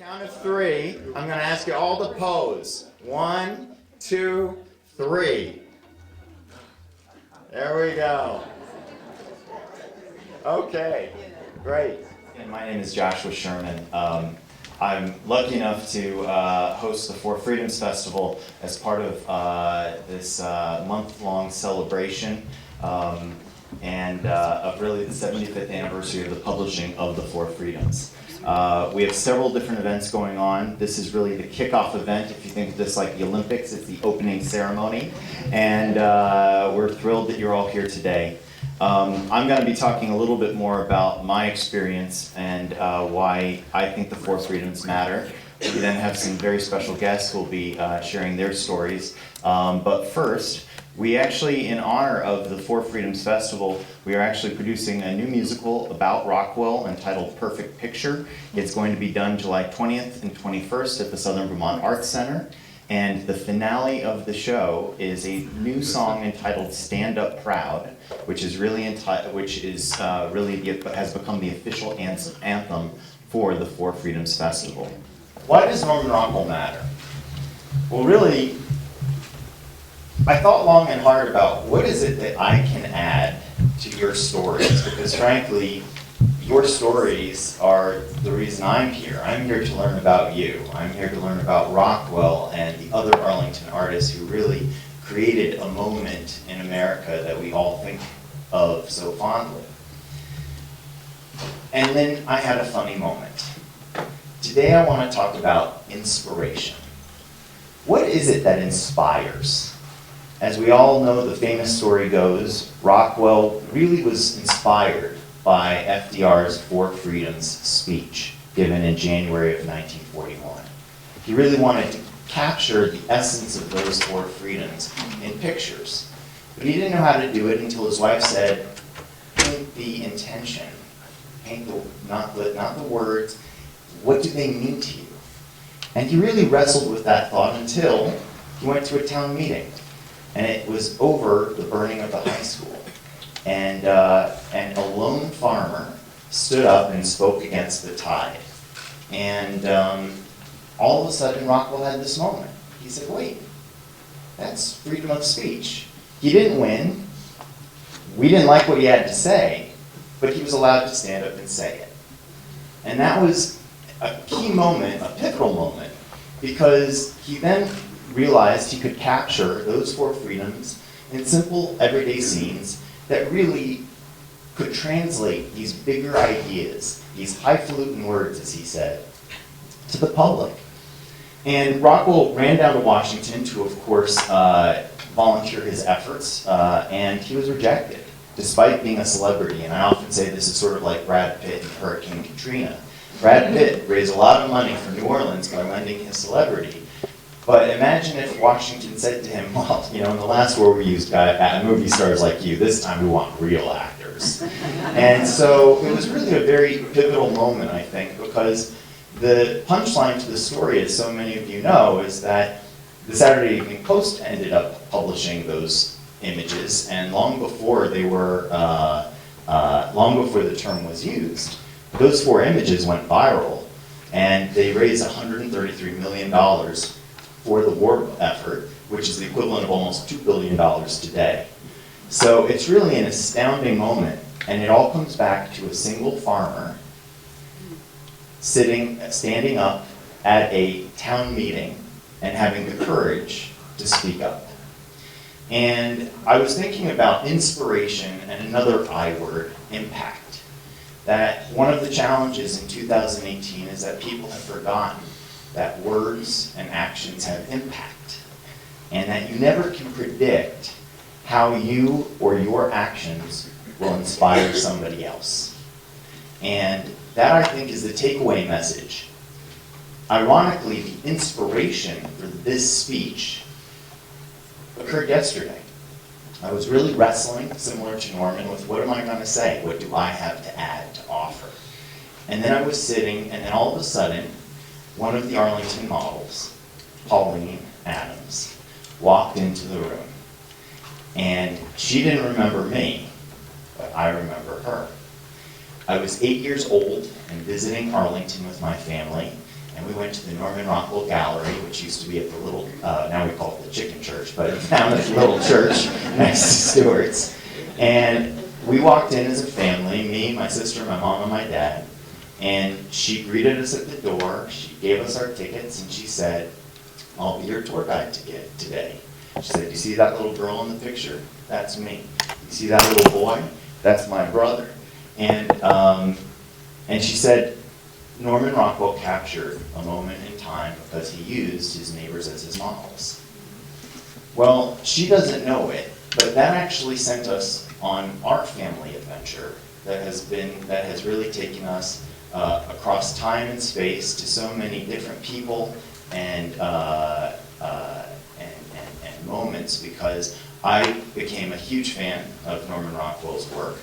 Count of three, I'm going to ask you all to pose. 1, 2, 3. There we go. Okay, great. And my name is Joshua Sherman. I'm lucky enough to host the Four Freedoms Festival as part of this month-long celebration and of really the 75th anniversary of the publishing of the Four Freedoms. We have several different events going on. This is really the kickoff event. If you think of this like the Olympics, it's the opening ceremony. And we're thrilled that you're all here today. I'm going to be talking a little bit more about my experience and why I think the Four Freedoms matter. We then have some very special guests who will be sharing their stories. But first, we actually, in honor of the Four Freedoms Festival, we are actually producing a new musical about Rockwell entitled Perfect Picture. It's going to be done July 20th and 21st at the Southern Vermont Arts Center. And the finale of the show is a new song entitled "Stand Up Proud," which is really has become the official anthem for the Four Freedoms Festival. Why does Norman Rockwell matter? Well, really, I thought long and hard about what is it that I can add to your stories, because frankly, your stories are the reason I'm here. I'm here to learn about you. I'm here to learn about Rockwell and the other Arlington artists who really created a moment in America that we all think of so fondly. And then I had a funny moment. Today I want to talk about inspiration. What is it that inspires? As we all know, the famous story goes, Rockwell really was inspired by FDR's Four Freedoms speech given in January of 1941. He really wanted to capture the essence of those four freedoms in pictures. But he didn't know how to do it until his wife said, paint the intention, paint not the words, what do they mean to you? And he really wrestled with that thought until he went to a town meeting. And it was over the burning of the high school. And a lone farmer stood up and spoke against the tide. And all of a sudden, Rockwell had this moment. He said, wait, that's freedom of speech. He didn't win. We didn't like what he had to say, but he was allowed to stand up and say it. And that was a key moment, a pivotal moment, because he then realized he could capture those four freedoms in simple, everyday scenes that really could translate these bigger ideas, these highfalutin words, as he said, to the public. And Rockwell ran down to Washington to, of course, volunteer his efforts, and he was rejected, despite being a celebrity. And I often say this is sort of like Brad Pitt and Hurricane Katrina. Brad Pitt raised a lot of money for New Orleans by lending his celebrity. But imagine if Washington said to him, well, in the last war we used movie stars like you, this time we want real actors. And so it was really a very pivotal moment, I think, because the punchline to the story, as so many of you know, is that the Saturday Evening Post ended up publishing those images, and long before the term was used, those four images went viral, and they raised $133 million for the war effort, which is the equivalent of almost $2 billion today. So it's really an astounding moment, and it all comes back to a single farmer standing up at a town meeting and having the courage to speak up. And I was thinking about inspiration and another I word, impact. That one of the challenges in 2018 is that people have forgotten that words and actions have impact, and that you never can predict how you or your actions will inspire somebody else. And that, I think, is the takeaway message. Ironically, the inspiration for this speech occurred yesterday. I was really wrestling, similar to Norman, with what am I going to say? What do I have to add, to offer? And then I was sitting, and then all of a sudden, one of the Arlington models, Pauline Adams, walked into the room. And she didn't remember me, but I remember her. I was 8 years old and visiting Arlington with my family, and we went to the Norman Rockwell Gallery, which used to be at the little, now we call it the Chicken Church, but it's now this little church next to Stewart's. And we walked in as a family, me, my sister, my mom, and my dad. And she greeted us at the door, she gave us our tickets, and she said, "I'll be your tour guide today." She said, "You see that little girl in the picture? That's me. You see that little boy? That's my brother." And she said, Norman Rockwell captured a moment in time because he used his neighbors as his models. Well, she doesn't know it, but that actually sent us on our family adventure that has really taken us across time and space to so many different people and moments, because I became a huge fan of Norman Rockwell's work.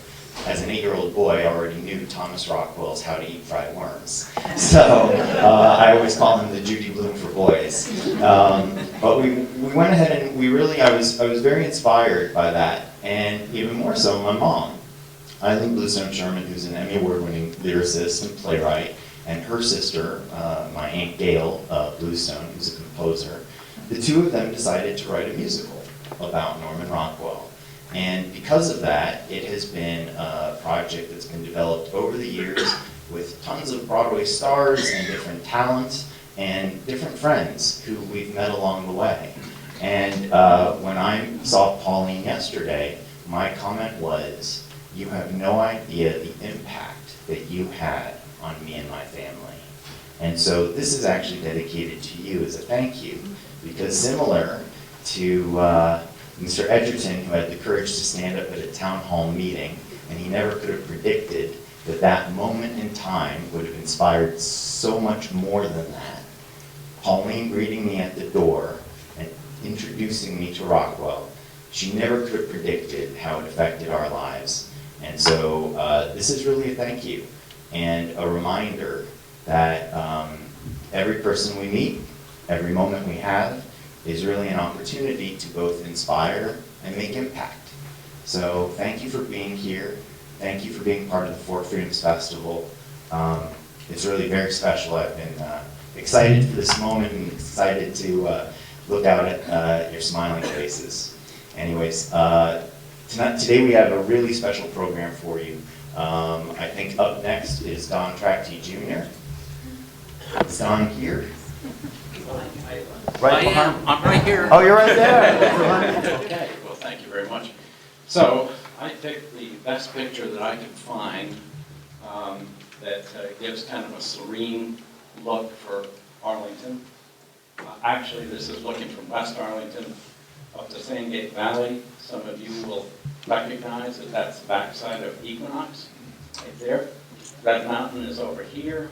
As an 8-year-old boy, I already knew Thomas Rockwell's How to Eat Fried Worms. So I always call him the Judy Blume for boys. But we went ahead and I was very inspired by that, and even more so my mom, Eileen Bluestone Sherman, who's an Emmy Award-winning lyricist and playwright, and her sister, my Aunt Gail Bluestone, who's a composer. The two of them decided to write a musical about Norman Rockwell. And because of that, it has been a project that's been developed over the years with tons of Broadway stars and different talents and different friends who we've met along the way. And when I saw Pauline yesterday, my comment was, "You have no idea the impact that you had on me and my family." And so this is actually dedicated to you as a thank you, because similar to Mr. Edgerton, who had the courage to stand up at a town hall meeting, and he never could have predicted that that moment in time would have inspired so much more than that. Pauline greeting me at the door and introducing me to Rockwell, she never could have predicted how it affected our lives. And so this is really a thank you and a reminder that every person we meet, every moment we have, is really an opportunity to both inspire and make impact. So thank you for being here. Thank you for being part of the Fort Freedoms Festival. It's really very special. I've been excited for this moment and excited to look out at your smiling faces. Anyways, today we have a really special program for you. I think up next is Don Tracty Jr. Is Don here? Right behind. I'm right here. Oh, you're right there. Okay, well, thank you very much. So, I picked the best picture that I could find that gives kind of a serene look for Arlington. Actually, this is looking from West Arlington up to Sandgate Valley. Some of you will recognize that that's the backside of Equinox, right there. Red Mountain is over here,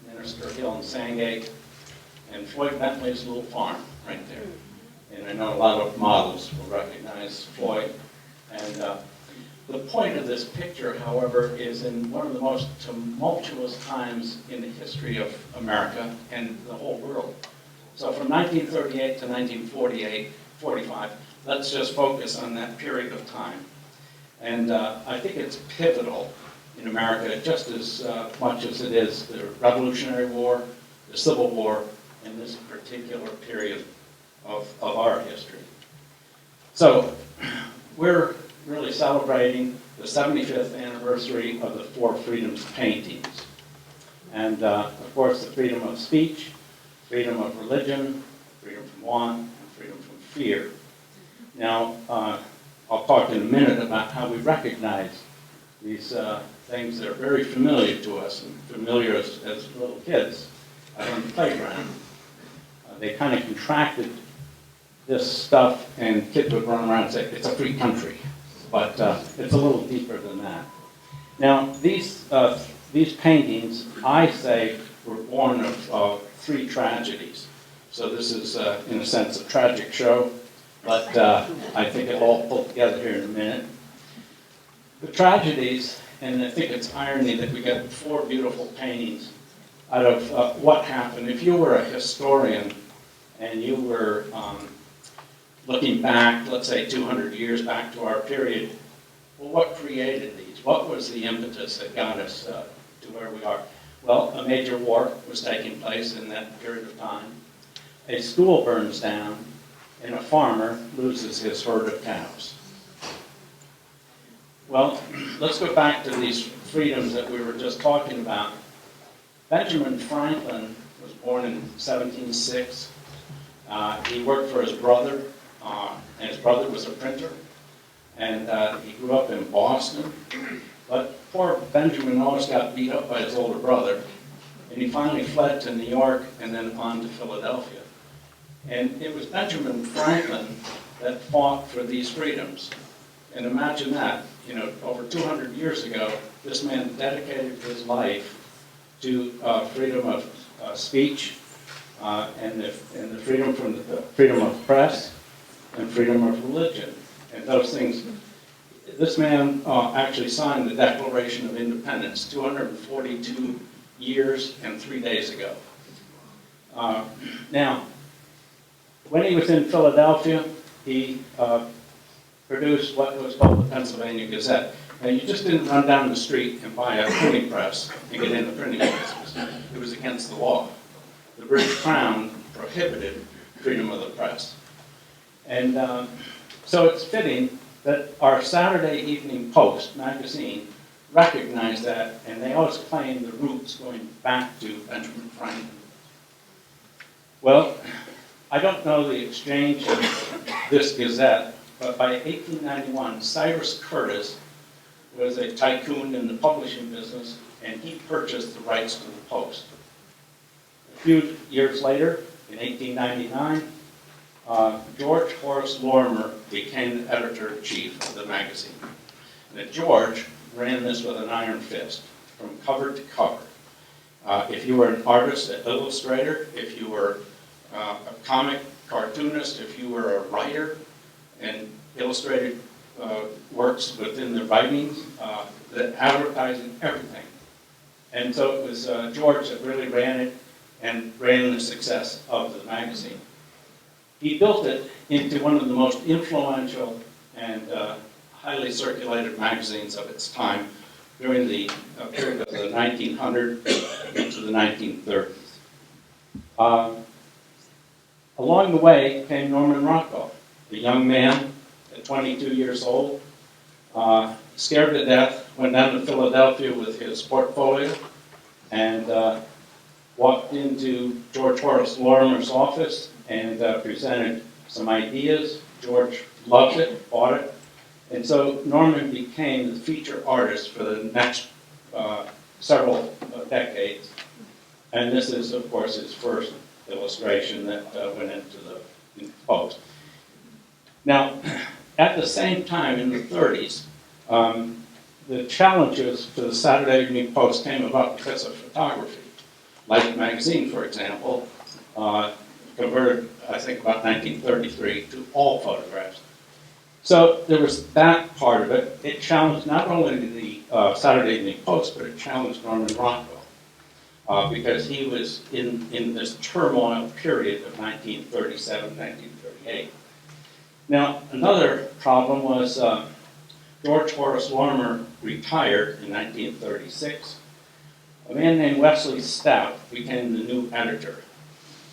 Minister Hill and Sandgate. And Floyd Bentley's little farm right there. And I know a lot of models will recognize Floyd. And the point of this picture, however, is in one of the most tumultuous times in the history of America and the whole world. So from 1938 to 1945, let's just focus on that period of time. And I think it's pivotal in America just as much as it is the Revolutionary War, the Civil War, in this particular period of our history. So we're really celebrating the 75th anniversary of the Four Freedoms paintings. And of course the freedom of speech, freedom of religion, freedom from want, and freedom from fear. Now, I'll talk in a minute about how we recognize these things that are very familiar to us and familiar as little kids on the playground. They kind of contracted this stuff, and kids would run around and say, "It's a free country." But it's a little deeper than that. Now, these paintings, I say, were born of three tragedies. So this is, in a sense, a tragic show, but I think it'll all pull together here in a minute. The tragedies, and I think it's irony that we got four beautiful paintings out of what happened. If you were a historian and you were looking back, let's say 200 years back to our period, well, what created these? What was the impetus that got us to where we are? Well, a major war was taking place in that period of time. A school burns down, and a farmer loses his herd of cows. Well, let's go back to these freedoms that we were just talking about. Benjamin Franklin was born in 1706. He worked for his brother, and his brother was a printer. And he grew up in Boston. But poor Benjamin always got beat up by his older brother. And he finally fled to New York and then on to Philadelphia. And it was Benjamin Franklin that fought for these freedoms. And imagine that, over 200 years ago, this man dedicated his life to freedom of speech and the freedom from the freedom of press and freedom of religion. And those things, this man actually signed the Declaration of Independence 242 years and 3 days ago. Now, when he was in Philadelphia, he produced what was called the Pennsylvania Gazette. Now, you just didn't run down the street and buy a printing press and get in the printing business. It was against the law. The British Crown prohibited freedom of the press. And so it's fitting that our Saturday Evening Post magazine recognized that, and they always claim the roots going back to Benjamin Franklin. Well, I don't know the exchange of this Gazette, but by 1891, Cyrus Curtis was a tycoon in the publishing business, and he purchased the rights to the Post. A few years later, in 1899, George Horace Lorimer became the editor-in-chief of the magazine. And George ran this with an iron fist, from cover to cover. If you were an artist, an illustrator, if you were a comic cartoonist, if you were a writer and illustrated works within the writings, the advertising, everything. And so it was George that really ran it and ran the success of the magazine. He built it into one of the most influential and highly circulated magazines of its time during the period of the 1900s into the 1930s. Along the way came Norman Rockwell, a young man at 22 years old, scared to death, went down to Philadelphia with his portfolio and walked into George Horace Lorimer's office and presented some ideas. George loved it, bought it, and so Norman became the feature artist for the next several decades. And this is, of course, his first illustration that went into the Post. Now, at the same time, in the 30s, the challenges to the Saturday Evening Post came about because of photography. Life magazine, for example, converted, I think, about 1933 to all photographs. So there was that part of it. It challenged not only the Saturday Evening Post, but it challenged Norman Rockwell because he was in this turmoil period of 1937, 1938. Now, another problem was George Horace Lorimer retired in 1936. A man named Wesley Stout became the new editor,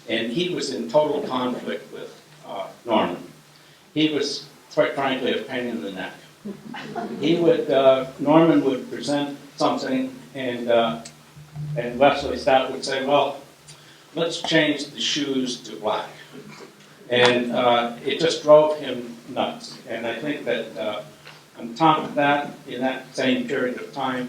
and he was in total conflict with Norman. He was, quite frankly, a pain in the neck. Norman would present something, and Wesley Stout would say, well, let's change the shoes to black. And it just drove him nuts. And I think that on top of that, in that same period of time,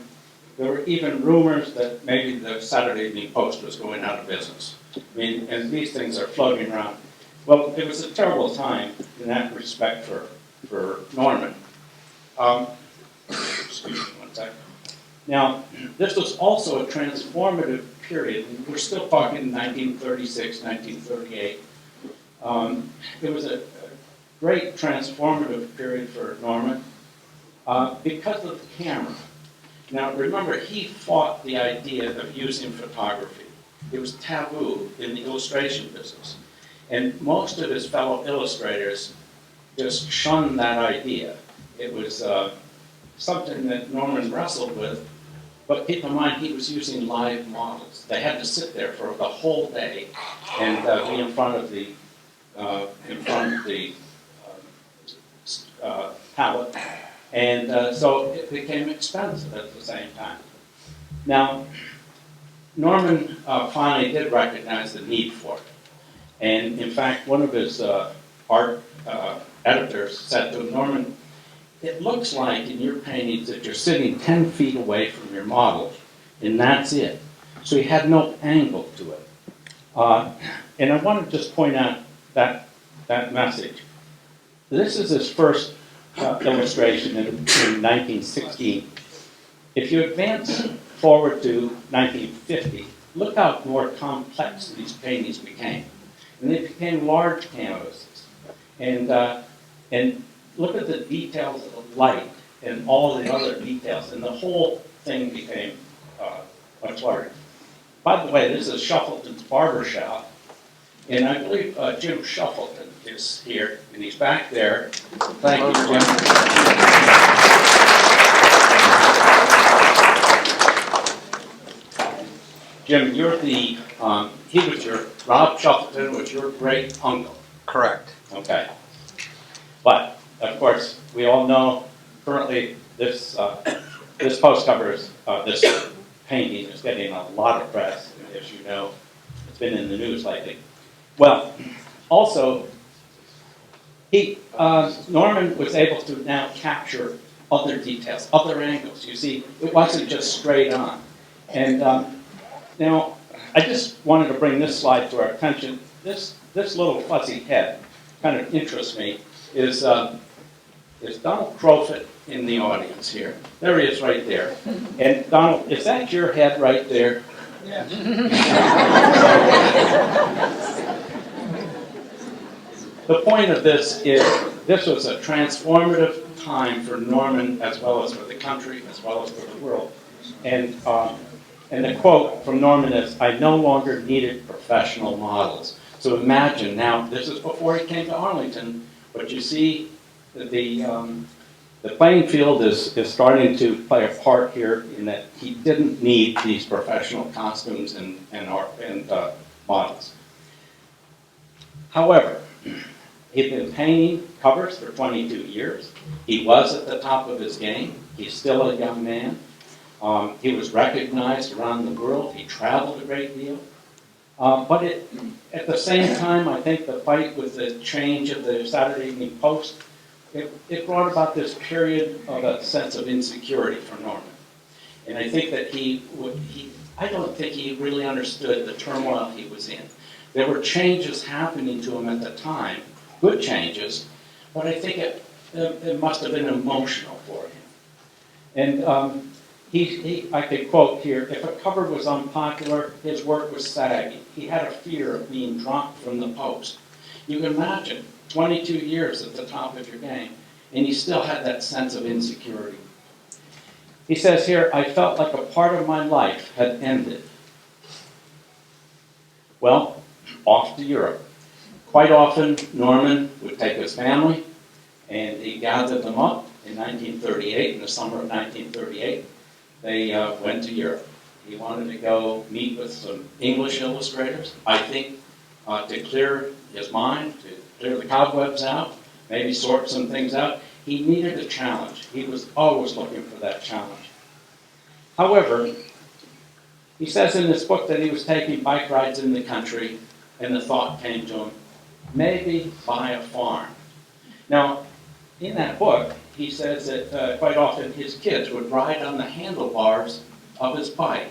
there were even rumors that maybe the Saturday Evening Post was going out of business. I mean, and these things are floating around. Well, it was a terrible time in that respect for Norman. Excuse me one second. Now, this was also a transformative period. We're still talking 1936, 1938. It was a great transformative period for Norman because of the camera. Now, remember, he fought the idea of using photography. It was taboo in the illustration business. And most of his fellow illustrators just shunned that idea. It was something that Norman wrestled with, But keep in mind, he was using live models. They had to sit there for the whole day and be in front of the palette. And so it became expensive at the same time. Now, Norman finally did recognize the need for it. And in fact, one of his art editors said to him, "Norman, it looks like in your paintings that you're sitting 10 feet away from your model, and that's it." So he had no angle to it. And I want to just point out that message. This is his first illustration in 1916. If you advance forward to 1950, look how more complex these paintings became. And they became large canvases. And look at the details of light and all the other details. And the whole thing became much larger. By the way, this is Shuffleton's barber shop. And I believe Jim Shuffleton is here, and he's back there. Thank you, Jim. Jim, you're the, Rob Shuffleton was your great uncle. Correct. Okay. But, of course, we all know currently this post covers, this painting is getting a lot of press, as you know. It's been in the news lately. Well, also, Norman was able to now capture other details, other angles. You see, it wasn't just straight on. And now, I just wanted to bring this slide to our attention. This little fuzzy head kind of interests me. Is Donald Crowfoot in the audience here? There he is right there. And Donald, is that your head right there? Yeah. The point of this is, this was a transformative time for Norman, as well as for the country, as well as for the world. And the quote from Norman is, "I no longer needed professional models." So imagine now, this is before he came to Arlington, but you see that the playing field is starting to play a part here in that he didn't need these professional costumes and models. However, he'd been painting covers for 22 years. He was at the top of his game. He's still a young man. He was recognized around the world. He traveled a great deal. But at the same time, I think the fight with the change of the Saturday Evening Post, it brought about this period of a sense of insecurity for Norman. And I think that I don't think he really understood the turmoil he was in. There were changes happening to him at the time, good changes, but I think it must have been emotional for him. And I could quote here, "If a cover was unpopular, his work was saggy. He had a fear of being dropped from the post." You can imagine, 22 years at the top of your game, and he still had that sense of insecurity. He says here, "I felt like a part of my life had ended." Well, off to Europe. Quite often, Norman would take his family, and he gathered them up in 1938, in the summer of 1938. They went to Europe. He wanted to go meet with some English illustrators, I think, to clear his mind, to clear the cobwebs out, maybe sort some things out. He needed a challenge. He was always looking for that challenge. However, he says in this book that he was taking bike rides in the country, and the thought came to him, maybe buy a farm. Now, in that book, he says that quite often his kids would ride on the handlebars of his bike.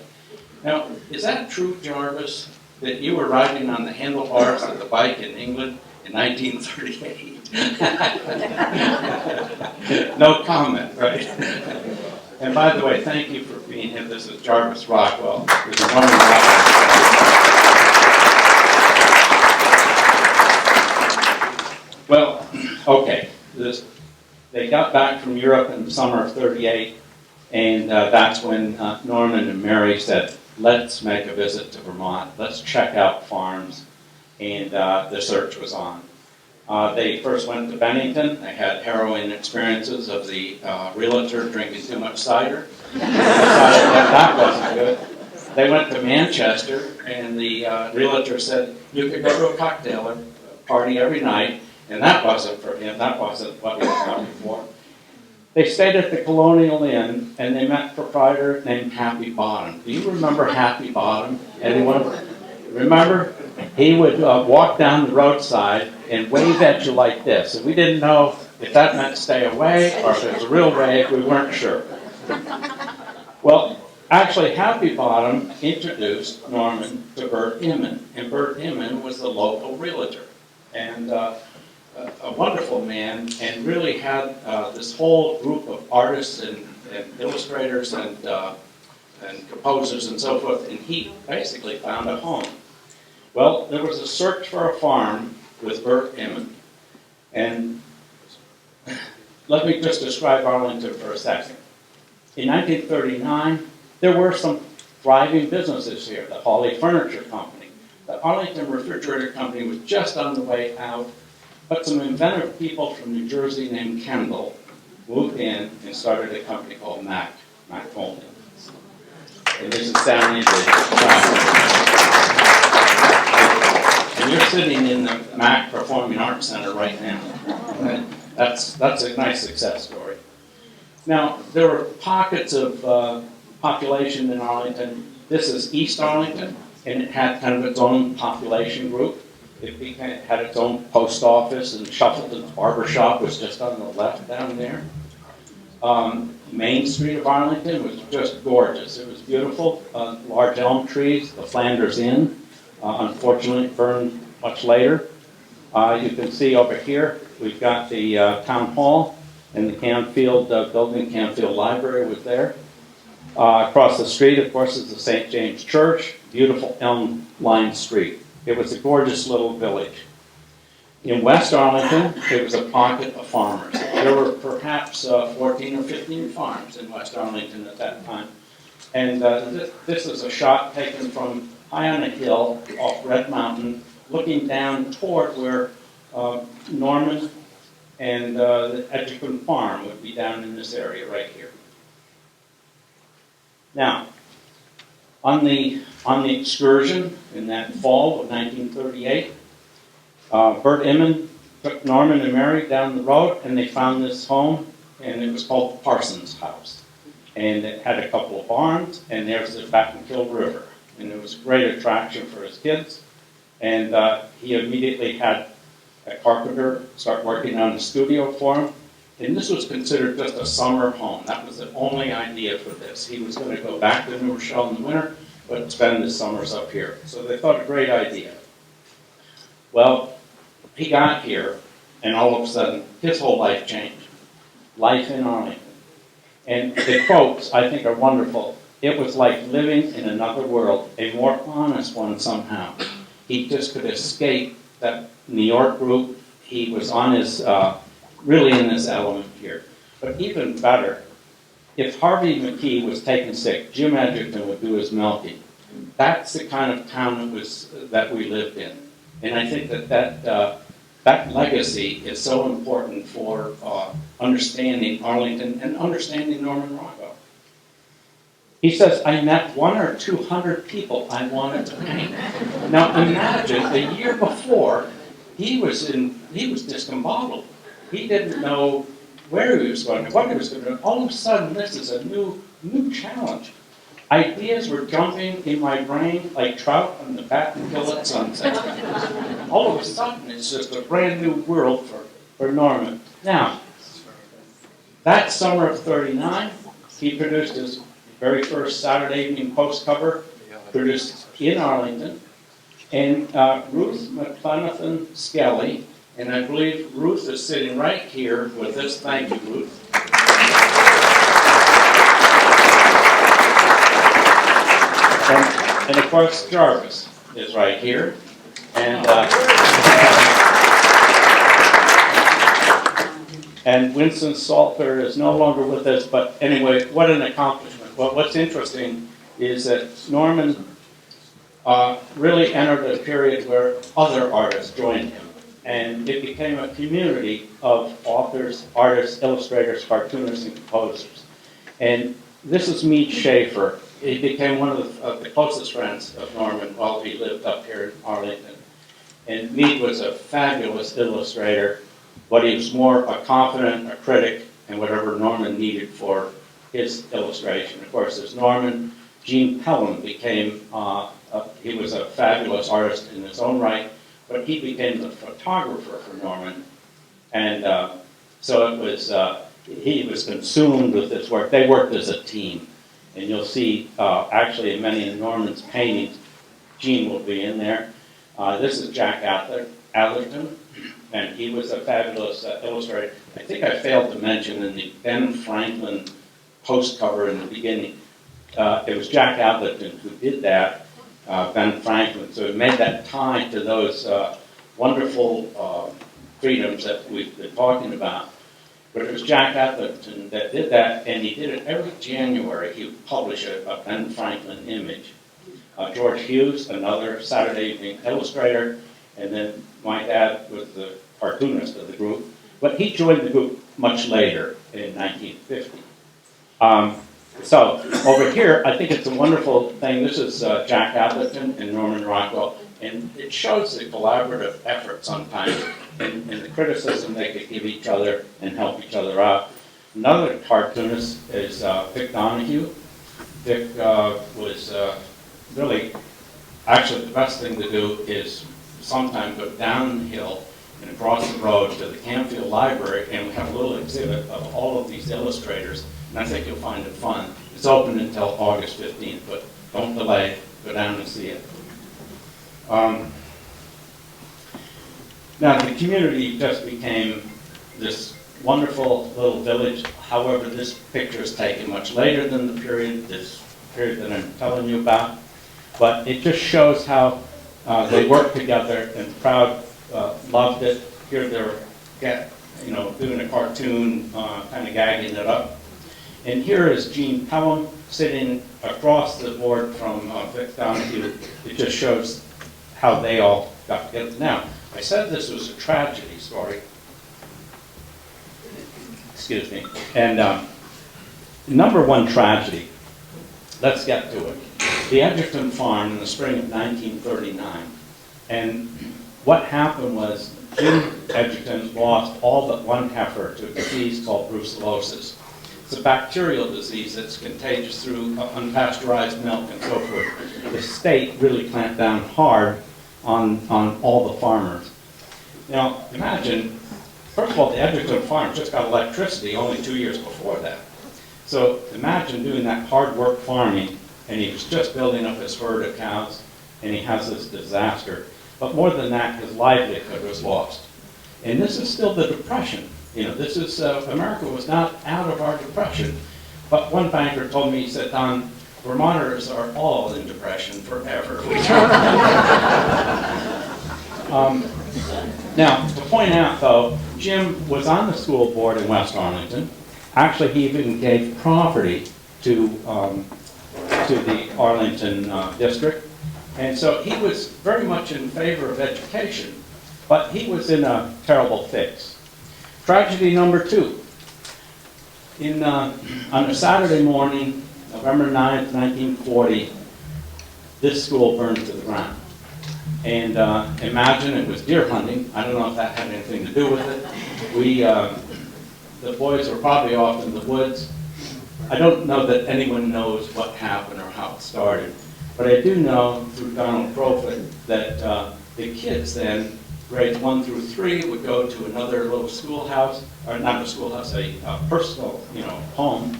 Now, is that true, Jarvis, that you were riding on the handlebars of the bike in England in 1938? No comment, right? And by the way, thank you for being here. This is Jarvis Rockwell. This is Norman Rockwell. Well, okay. They got back from Europe in the summer of '38, and that's when Norman and Mary said, let's make a visit to Vermont. Let's check out farms. And the search was on. They first went to Bennington. They had harrowing experiences of the realtor drinking too much cider. decided that wasn't good. They went to Manchester, and the realtor said, you could go to a cocktail party every night, and that wasn't for him. That wasn't what he was looking for. They stayed at the Colonial Inn, and they met a proprietor named Happy Bottom. Do you remember Happy Bottom? Anyone? Remember? He would walk down the roadside and wave at you like this. And we didn't know if that meant stay away or if it was a real wave. We weren't sure. Well, actually, Happy Bottom introduced Norman to Bert Inman. And Bert Inman was the local realtor. And a wonderful man, and really had this whole group of artists and illustrators and composers and so forth, and he basically found a home. Well, there was a search for a farm with Bert Inman, and let me just describe Arlington for a second. In 1939, there were some thriving businesses here, the Hawley Furniture Company. The Arlington Refrigerator Company was just on the way out, but some inventive people from New Jersey named Kendall moved in and started a company called Mac Holdings. And this is down in the and you're sitting in the Mac Performing Arts Center right now. And that's a nice success story. Now, there were pockets of population in Arlington. This is East Arlington, and it had kind of its own population group. It had its own post office, and Shuffleton's Barber Shop was just on the left down there. Main Street of Arlington was just gorgeous. It was beautiful. Large elm trees, the Flanders Inn, unfortunately burned much later. You can see over here, we've got the town hall and the Canfield building. Canfield Library was there. Across the street, of course, is the St. James Church, beautiful elm-lined street. It was a gorgeous little village. In West Arlington, it was a pocket of farmers. There were perhaps 14 or 15 farms in West Arlington at that time. And this is a shot taken from high on a hill off Red Mountain, looking down toward where Norman and the Edgerton farm would be down in this area right here. Now, on the excursion in that fall of 1938, Bert Inman took Norman and Mary down the road, and they found this home, and it was called the Parsons House. And it had a couple of barns, and there's the Battenkill River. And it was a great attraction for his kids. And he immediately had a carpenter start working on a studio for him. And this was considered just a summer home. That was the only idea for this. He was going to go back to New Rochelle in the winter, but spend his summers up here. So they thought a great idea. Well, he got here, and all of a sudden, his whole life changed. Life in Arlington. And the quotes, I think, are wonderful. It was like living in another world, a more honest one somehow. He just could escape that New York group. He was on his, really in this element here. But even better, if Harvey McKee was taken sick, Jim Edgerton would do his milking. That's the kind of town that we lived in. And I think that legacy is so important for understanding Arlington and understanding Norman Rockwell. He says, I met 100 or 200 people I wanted to paint. Now imagine, a year before, he was discombobulated. He didn't know where he was going, what he was going to do. All of a sudden, this is a new challenge. Ideas were jumping in my brain like trout on the Battenkill at sunset. All of a sudden, it's just a brand new world for Norman. Now, that summer of '39, he produced his very first Saturday Evening Post cover, produced in Arlington, and Ruth McClenathan Skelly, and I believe Ruth is sitting right here with this. Thank you, Ruth. And of course, Jarvis is right here. And and Winston Salter is no longer with us, but anyway, what an accomplishment. Well, what's interesting is that Norman really entered a period where other artists joined him. And it became a community of authors, artists, illustrators, cartoonists, and composers. And This is Meade Schaefer. He became one of the closest friends of Norman while he lived up here in Arlington. And Meade was a fabulous illustrator, but he was more a confident, a critic, and whatever Norman needed for his illustration. Of course, there's Norman. Gene Pelham became, he was a fabulous artist in his own right, but he became the photographer for Norman. And so it was, he was consumed with this work. They worked as a team. And you'll see, actually, in many of Norman's paintings, Gene will be in there. This is Jack Atherton, and he was a fabulous illustrator. I think I failed to mention in the Ben Franklin post cover in the beginning, it was Jack Atherton who did that, Ben Franklin. So it made that tie to those wonderful freedoms that we've been talking about. But it was Jack Atherton that did that, and he did it every January. He would publish a Ben Franklin image. George Hughes, another Saturday evening illustrator, and then my dad was the cartoonist of the group. But he joined the group much later, in 1950. So over here, I think it's a wonderful thing. This is Jack Atherton and Norman Rockwell, and it shows the collaborative effort sometimes and the criticism they could give each other and help each other out. Another cartoonist is Vic Donahue. Vic was really, actually the best thing to do is sometimes go downhill and across the road to the Canfield Library, and we have a little exhibit of all of these illustrators, and I think you'll find it fun. It's open until August 15th, but don't delay, go down and see it. Now, the community just became this wonderful little village. However, this picture is taken much later than the period, this period that I'm telling you about. But it just shows how they worked together, and Proud loved it. Here they're doing a cartoon, kind of gagging it up. And here is Gene Pelham sitting across the board from Vic Donahue. It just shows how they all got together. Now, I said this was a tragedy story. Excuse me. And number one tragedy, let's get to it. The Edgerton farm in the spring of 1939. And what happened was Jim Edgerton lost all but one heifer to a disease called brucellosis. It's a bacterial disease that's contagious through unpasteurized milk and so forth. The state really clamped down hard on all the farmers. Now, imagine, first of all, the Edgerton farm just got electricity only 2 years before that. So imagine doing that hard work farming, and he was just building up his herd of cows, and he has this disaster. But more than that, his livelihood was lost. And this is still the Depression. This is, America was not out of our Depression. But one banker told me, he said, Don, Vermonters are all in depression forever. Now, to point out, though, Jim was on the school board in West Arlington. Actually, he even gave property to the Arlington district. And so he was very much in favor of education, but he was in a terrible fix. Tragedy number two. On a Saturday morning, November 9th, 1940, this school burned to the ground. And imagine it was deer hunting. I don't know if that had anything to do with it. The boys were probably off in the woods. I don't know that anyone knows what happened or how it started. But I do know through Donald Crowfoot that the kids then, grades 1 through 3, would go to another little schoolhouse, or not a schoolhouse, a personal, home,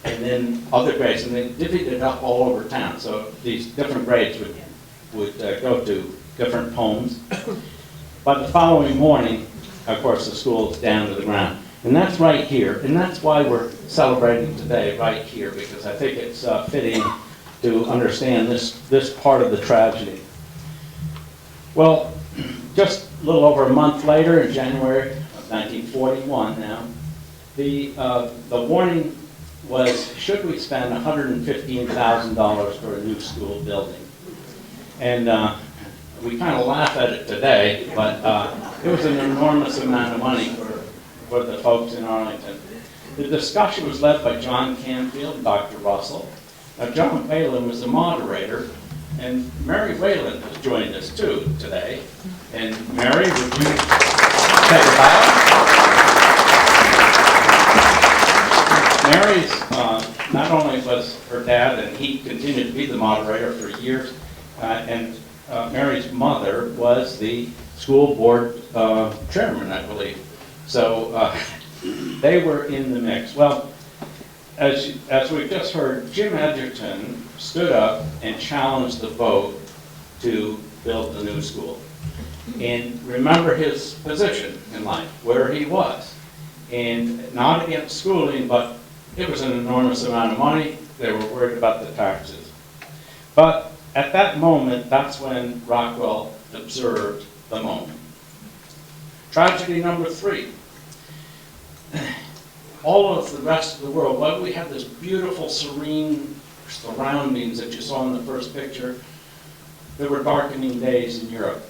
and then other grades, and they divvied it up all over town. So these different grades would go to different homes. But the following morning, of course, the school is down to the ground. And that's right here, and that's why we're celebrating today right here, because I think it's fitting to understand this part of the tragedy. Well, just a little over a month later, in January of 1941 now, the warning was, should we spend $115,000 for a new school building? And we kind of laugh at it today, but it was an enormous amount of money for the folks in Arlington. The discussion was led by John Canfield and Dr. Russell. Now, John Whalen was the moderator, and Mary Whalen has joined us too today. And Mary, would you take a bow? Mary's, not only was her dad, and he continued to be the moderator for years, and Mary's mother was the school board chairman, I believe. So they were in the mix. Well, as we've just heard, Jim Edgerton stood up and challenged the vote to build the new school. And remember his position in life, where he was. And not against schooling, but it was an enormous amount of money. They were worried about the taxes. But at that moment, that's when Rockwell observed the moment. Tragedy number 3. All of the rest of the world, while we have this beautiful, serene surroundings that you saw in the first picture, there were darkening days in Europe.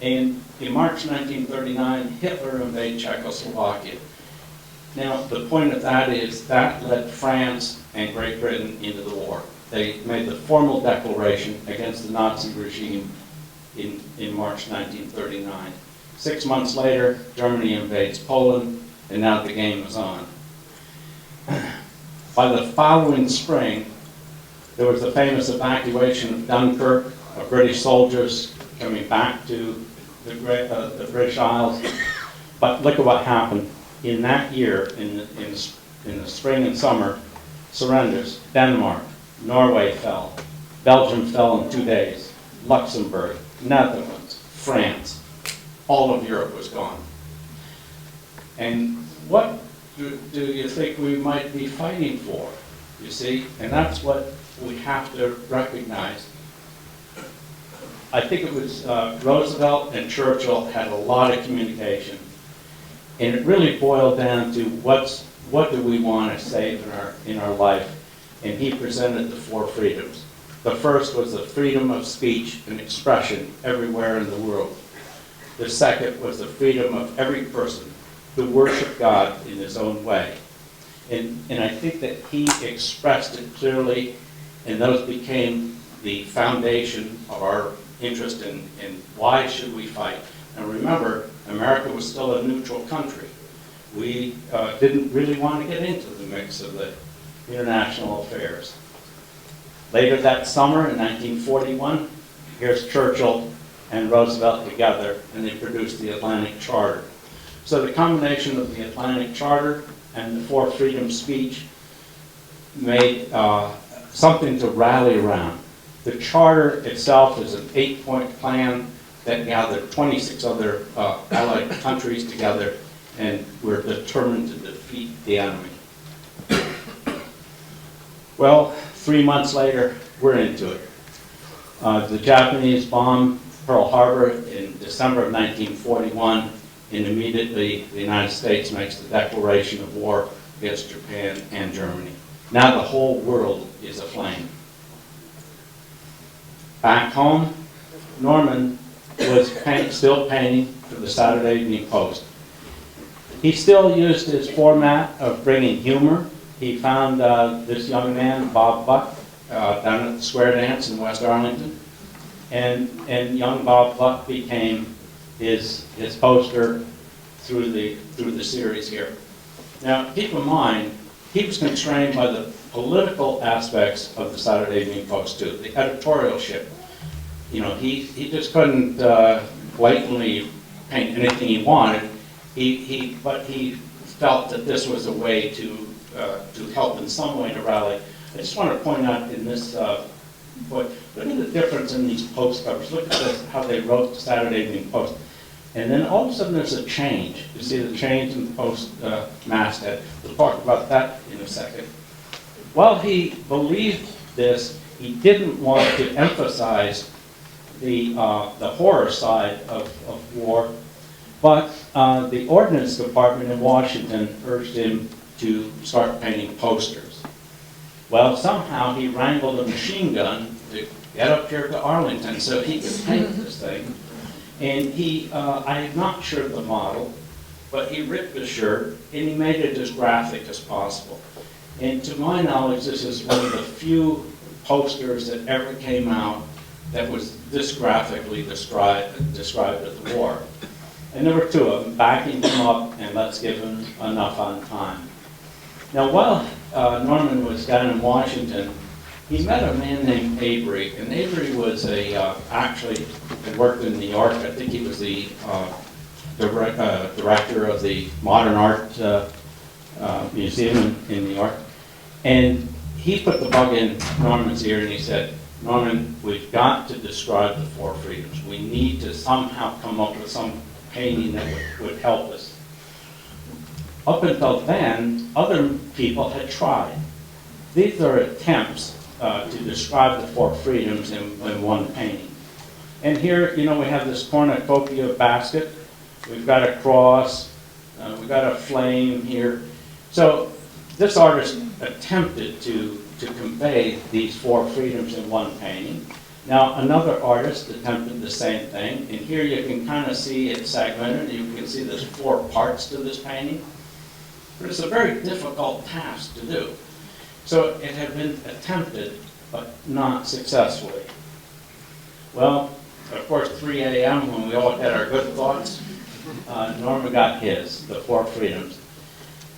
And in March 1939, Hitler invaded Czechoslovakia. Now, the point of that is that led France and Great Britain into the war. They made the formal declaration against the Nazi regime in March 1939. 6 months later, Germany invades Poland, and now the game is on. By the following spring, there was the famous evacuation of Dunkirk, of British soldiers coming back to the British Isles. But look at what happened. In that year, in the spring and summer, surrenders. Denmark, Norway fell. Belgium fell in 2 days. Luxembourg, Netherlands, France. All of Europe was gone. And what do you think we might be fighting for, you see? And that's what we have to recognize. I think it was Roosevelt and Churchill had a lot of communication. And it really boiled down to what do we want to save in our life? And he presented the 4 freedoms. The first was the freedom of speech and expression everywhere in the world. The second was the freedom of every person to worship God in his own way. And I think that he expressed it clearly, and those became the foundation of our interest in why should we fight. And remember, America was still a neutral country. We didn't really want to get into the mix of the international affairs. Later that summer, in 1941, here's Churchill and Roosevelt together, and they produced the Atlantic Charter. So the combination of the Atlantic Charter and the 4 freedom speech made something to rally around. The Charter itself is an 8-point plan that gathered 26 other allied countries together, and were determined to defeat the enemy. Well, 3 months later, we're into it. The Japanese bombed Pearl Harbor in December of 1941, and immediately the United States makes the declaration of war against Japan and Germany. Now the whole world is aflame. Back home, Norman was still painting for the Saturday Evening Post. He still used his format of bringing humor. He found this young man, Bob Buck, down at the Square Dance in West Arlington, and young Bob Buck became his poster through the series here. Now, keep in mind, he was constrained by the political aspects of the Saturday Evening Post too, the editorialship. You know, he just couldn't blatantly paint anything he wanted. But he felt that this was a way to help in some way to rally. I just want to point out in this book, look at the difference in these post covers. Look at this, how they wrote the Saturday Evening Post. And then all of a sudden there's a change. You see the change in the Post masthead. We'll talk about that in a second. While he believed this, he didn't want to emphasize the horror side of war, but the Ordnance Department in Washington urged him to start painting posters. Well, somehow he wrangled a machine gun to get up here to Arlington so he could paint this thing. And I'm not sure of the model, but he ripped the shirt and he made it as graphic as possible. And to my knowledge, this is one of the few posters that ever came out that was this graphically described as the war. And there were two of them, backing him up and let's give him enough on time. Now, while Norman was down in Washington, he met a man named Avery, and Avery was actually had worked in New York. I think he was the director of the Modern Art Museum in New York. And he put the bug in Norman's ear and he said, Norman, we've got to describe the four freedoms. We need to somehow come up with some painting that would help us. Up until then, other people had tried. These are attempts to describe the four freedoms in one painting. And here, you know, we have this cornucopia basket. We've got a cross. We've got a flame here. So this artist attempted to convey these four freedoms in one painting. Now, another artist attempted the same thing. And here you can kind of see it segmented. You can see there's four parts to this painting. But it's a very difficult task to do. So it had been attempted, but not successfully. Well, of course, 3 a.m. when we all had our good thoughts, Norman got his, the four freedoms.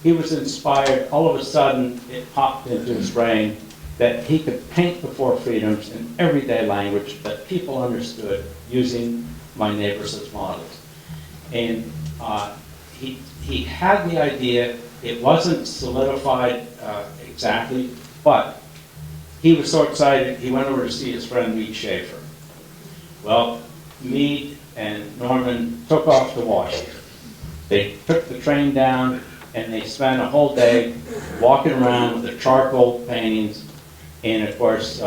He was inspired, all of a sudden it popped into his brain that he could paint the four freedoms in everyday language that people understood using my neighbors as models. And he had the idea. It wasn't solidified exactly, but he was so excited, he went over to see his friend Meade Schaefer. Well, Meade and Norman took off to Washington. They took the train down and they spent a whole day walking around with the charcoal paintings, and of course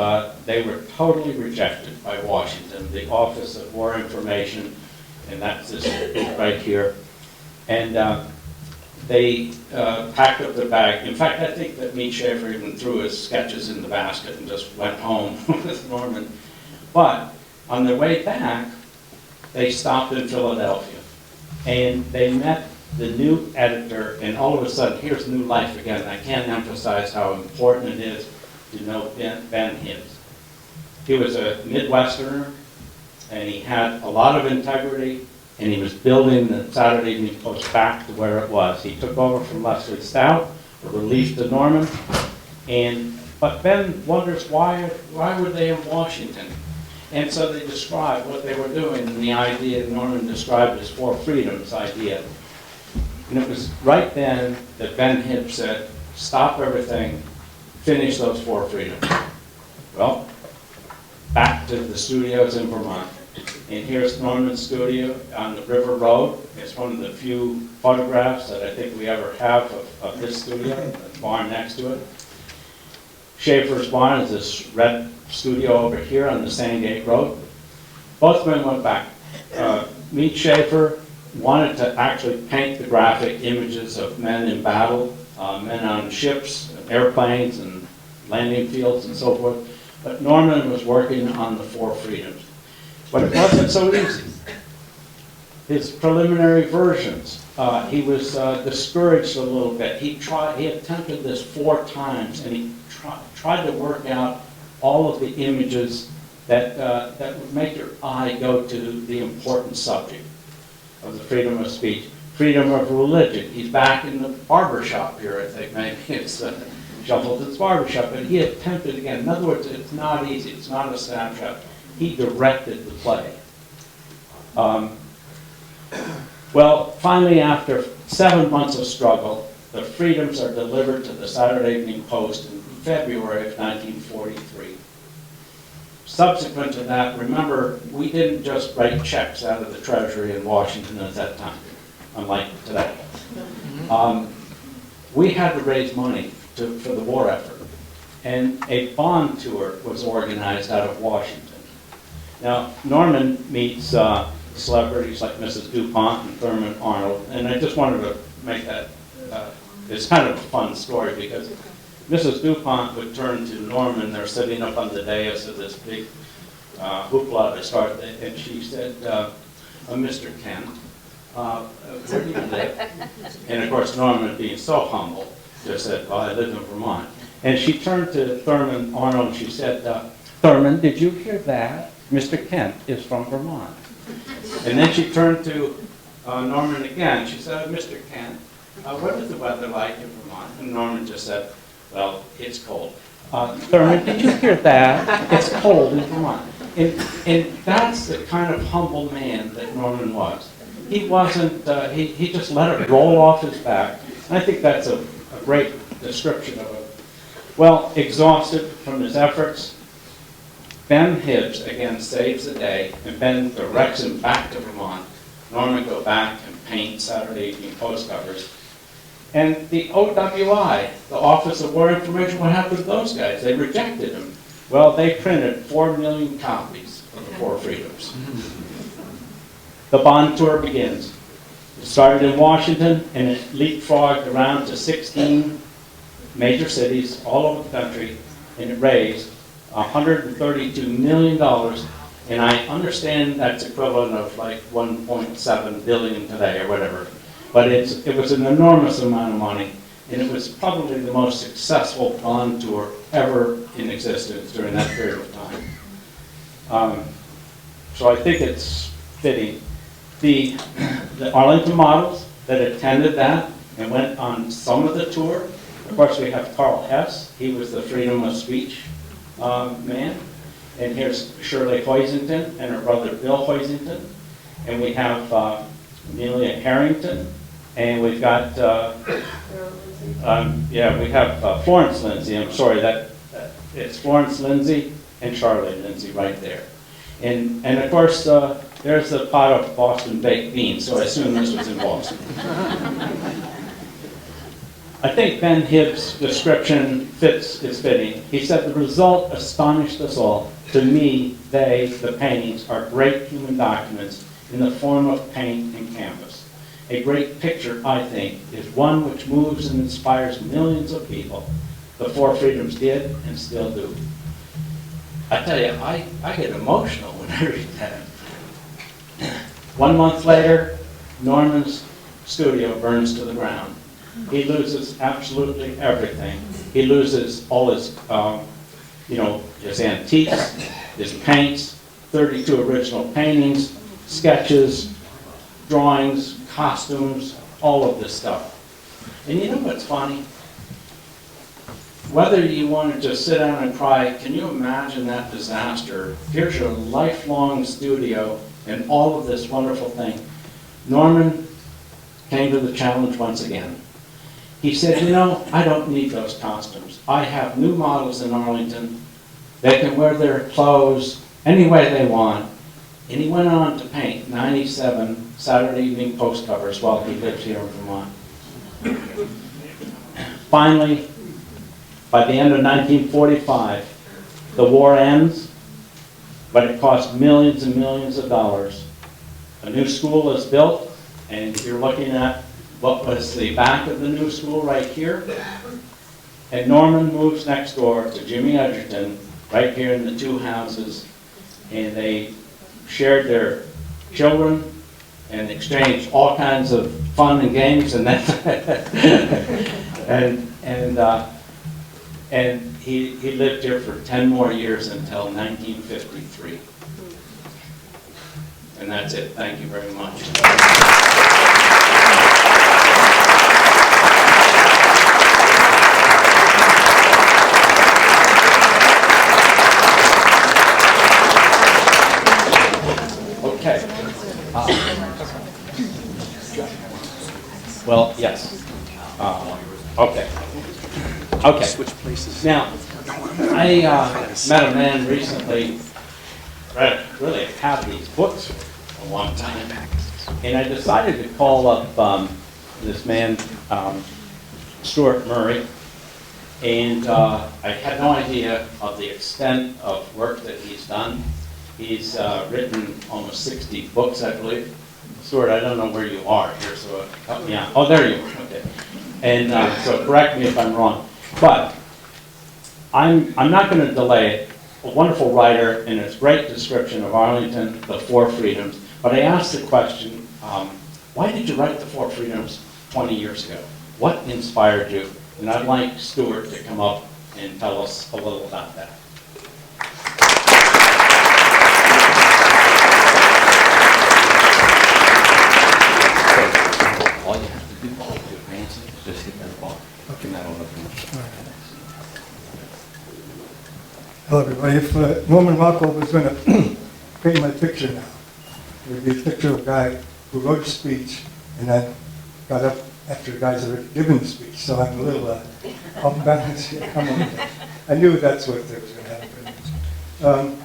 they were totally rejected by Washington, the Office of War Information, and that's this right here. And they packed up their bag. In fact, I think that Meade Schaefer even threw his sketches in the basket and just went home with Norman. But on their way back, they stopped in Philadelphia. And they met the new editor, and all of a sudden, here's new life again. I can't emphasize how important it is to know Ben Hibbs. He was a Midwesterner, and he had a lot of integrity, and he was building the Saturday Evening Post back to where it was. He took over from Leslie Stout, a relief to Norman, but Ben wonders why were they in Washington? And so they described what they were doing, and the idea Norman described as four freedoms idea. And it was right then that Ben Hibbs said, stop everything, finish those four freedoms. Well, back to the studios in Vermont. And here's Norman's studio on the River Road. It's one of the few photographs that I think we ever have of this studio, the barn next to it. Schaefer's barn is this red studio over here on the Sandgate Road. Both men went back. Meade Schaefer wanted to actually paint the graphic images of men in battle, men on ships, airplanes, and landing fields, and so forth. But Norman was working on the four freedoms. But it wasn't so easy. His preliminary versions, he was discouraged a little bit. He attempted this 4 times, and he tried to work out all of the images that would make your eye go to the important subject of the freedom of speech, freedom of religion. He's back in the barber shop here, I think. Maybe it's Shuffleton's barber shop, but he attempted again. In other words, it's not easy. It's not a snapshot. He directed the play. Well, finally, after 7 months of struggle, the freedoms are delivered to the Saturday Evening Post in February of 1943. Subsequent to that, remember, we didn't just write checks out of the Treasury in Washington at that time, unlike today. We had to raise money for the war effort, and a bond tour was organized out of Washington. Now, Norman meets celebrities like Mrs. DuPont and Thurman Arnold, and I just wanted to make that, it's kind of a fun story because Mrs. DuPont would turn to Norman, they're sitting up on the dais of this big hoopla to start, and she said, Mr. Kent, where do you live? And of course, Norman, being so humble, just said, well, I live in Vermont. And she turned to Thurman Arnold and she said, Thurman, did you hear that? Mr. Kent is from Vermont. And then she turned to Norman again. She said, Mr. Kent, what is the weather like in Vermont? And Norman just said, well, it's cold. Thurman, did you hear that? It's cold in Vermont. And that's the kind of humble man that Norman was. He wasn't, he just let it roll off his back. And I think that's a great description of it. Well, exhausted from his efforts, Ben Hibbs again saves the day, and Ben directs him back to Vermont. Norman go back and paint Saturday Evening Post covers. And the OWI, the Office of War Information, what happened to those guys? They rejected him. Well, they printed 4 million copies of the Four Freedoms. The bond tour begins. It started in Washington, and it leapfrogged around to 16 major cities all over the country, and it raised $132 million, and I understand that's equivalent of like 1.7 billion today or whatever. But it was an enormous amount of money, and it was probably the most successful bond tour ever in existence during that period of time. So I think it's fitting. The Arlington models that attended that and went on some of the tour, of course we have Carl Hess. He was the freedom of speech man. And here's Shirley Hoisington and her brother Bill Hoisington. And we have Amelia Harrington. And we've got, we have Florence Lindsay. I'm sorry, it's Florence Lindsay and Charlie Lindsay right there. And of course, there's the pot of Boston baked beans, so I assume this was in Boston. I think Ben Hibbs' description is fitting. He said, the result astonished us all. To me, the paintings, are great human documents in the form of paint and canvas. A great picture, I think, is one which moves and inspires millions of people. The Four Freedoms did and still do. I tell you, I get emotional when I read that. 1 month later, Norman's studio burns to the ground. He loses absolutely everything. He loses all his, his antiques, his paints, 32 original paintings, sketches, drawings, costumes, all of this stuff. And you know what's funny? Whether you want to just sit down and cry, can you imagine that disaster? Here's your lifelong studio and all of this wonderful thing. Norman came to the challenge once again. He said, I don't need those costumes. I have new models in Arlington. They can wear their clothes any way they want. And he went on to paint 97 Saturday Evening Post covers while he lived here in Vermont. Finally, by the end of 1945, the war ends, but it cost millions and millions of dollars. A new school is built, and you're looking at what was the back of the new school right here. And Norman moves next door to Jimmy Edgerton, right here in the two houses, and they shared their children and exchanged all kinds of fun and games, and and he lived here for 10 more years until 1953. And that's it. Thank you very much. Okay. Well, yes. Okay. Okay. Switch places. Now, I met a man recently, really had these books for a long time, and I decided to call up this man, Stuart Murray, and I had no idea of the extent of work that he's done. He's written almost 60 books, I believe. Stuart, I don't know where you are here, so help me out. Oh, there you are. Okay. And so correct me if I'm wrong. But I'm not going to delay it. A wonderful writer and his great description of Arlington, the Four Freedoms. But I asked the question, Why did you write the Four Freedoms 20 years ago? What inspired you? And I'd like Stuart to come up and tell us a little about that. So, all you have to do to advance it is just hit that bar. Okay. And that'll open it. Hello, everybody. If Norman Rockwell was going to paint my picture now, it would be a picture of a guy who wrote a speech and then got up after the guys had already given the speech. So I'm a little off balance here. I knew that's what was going to happen.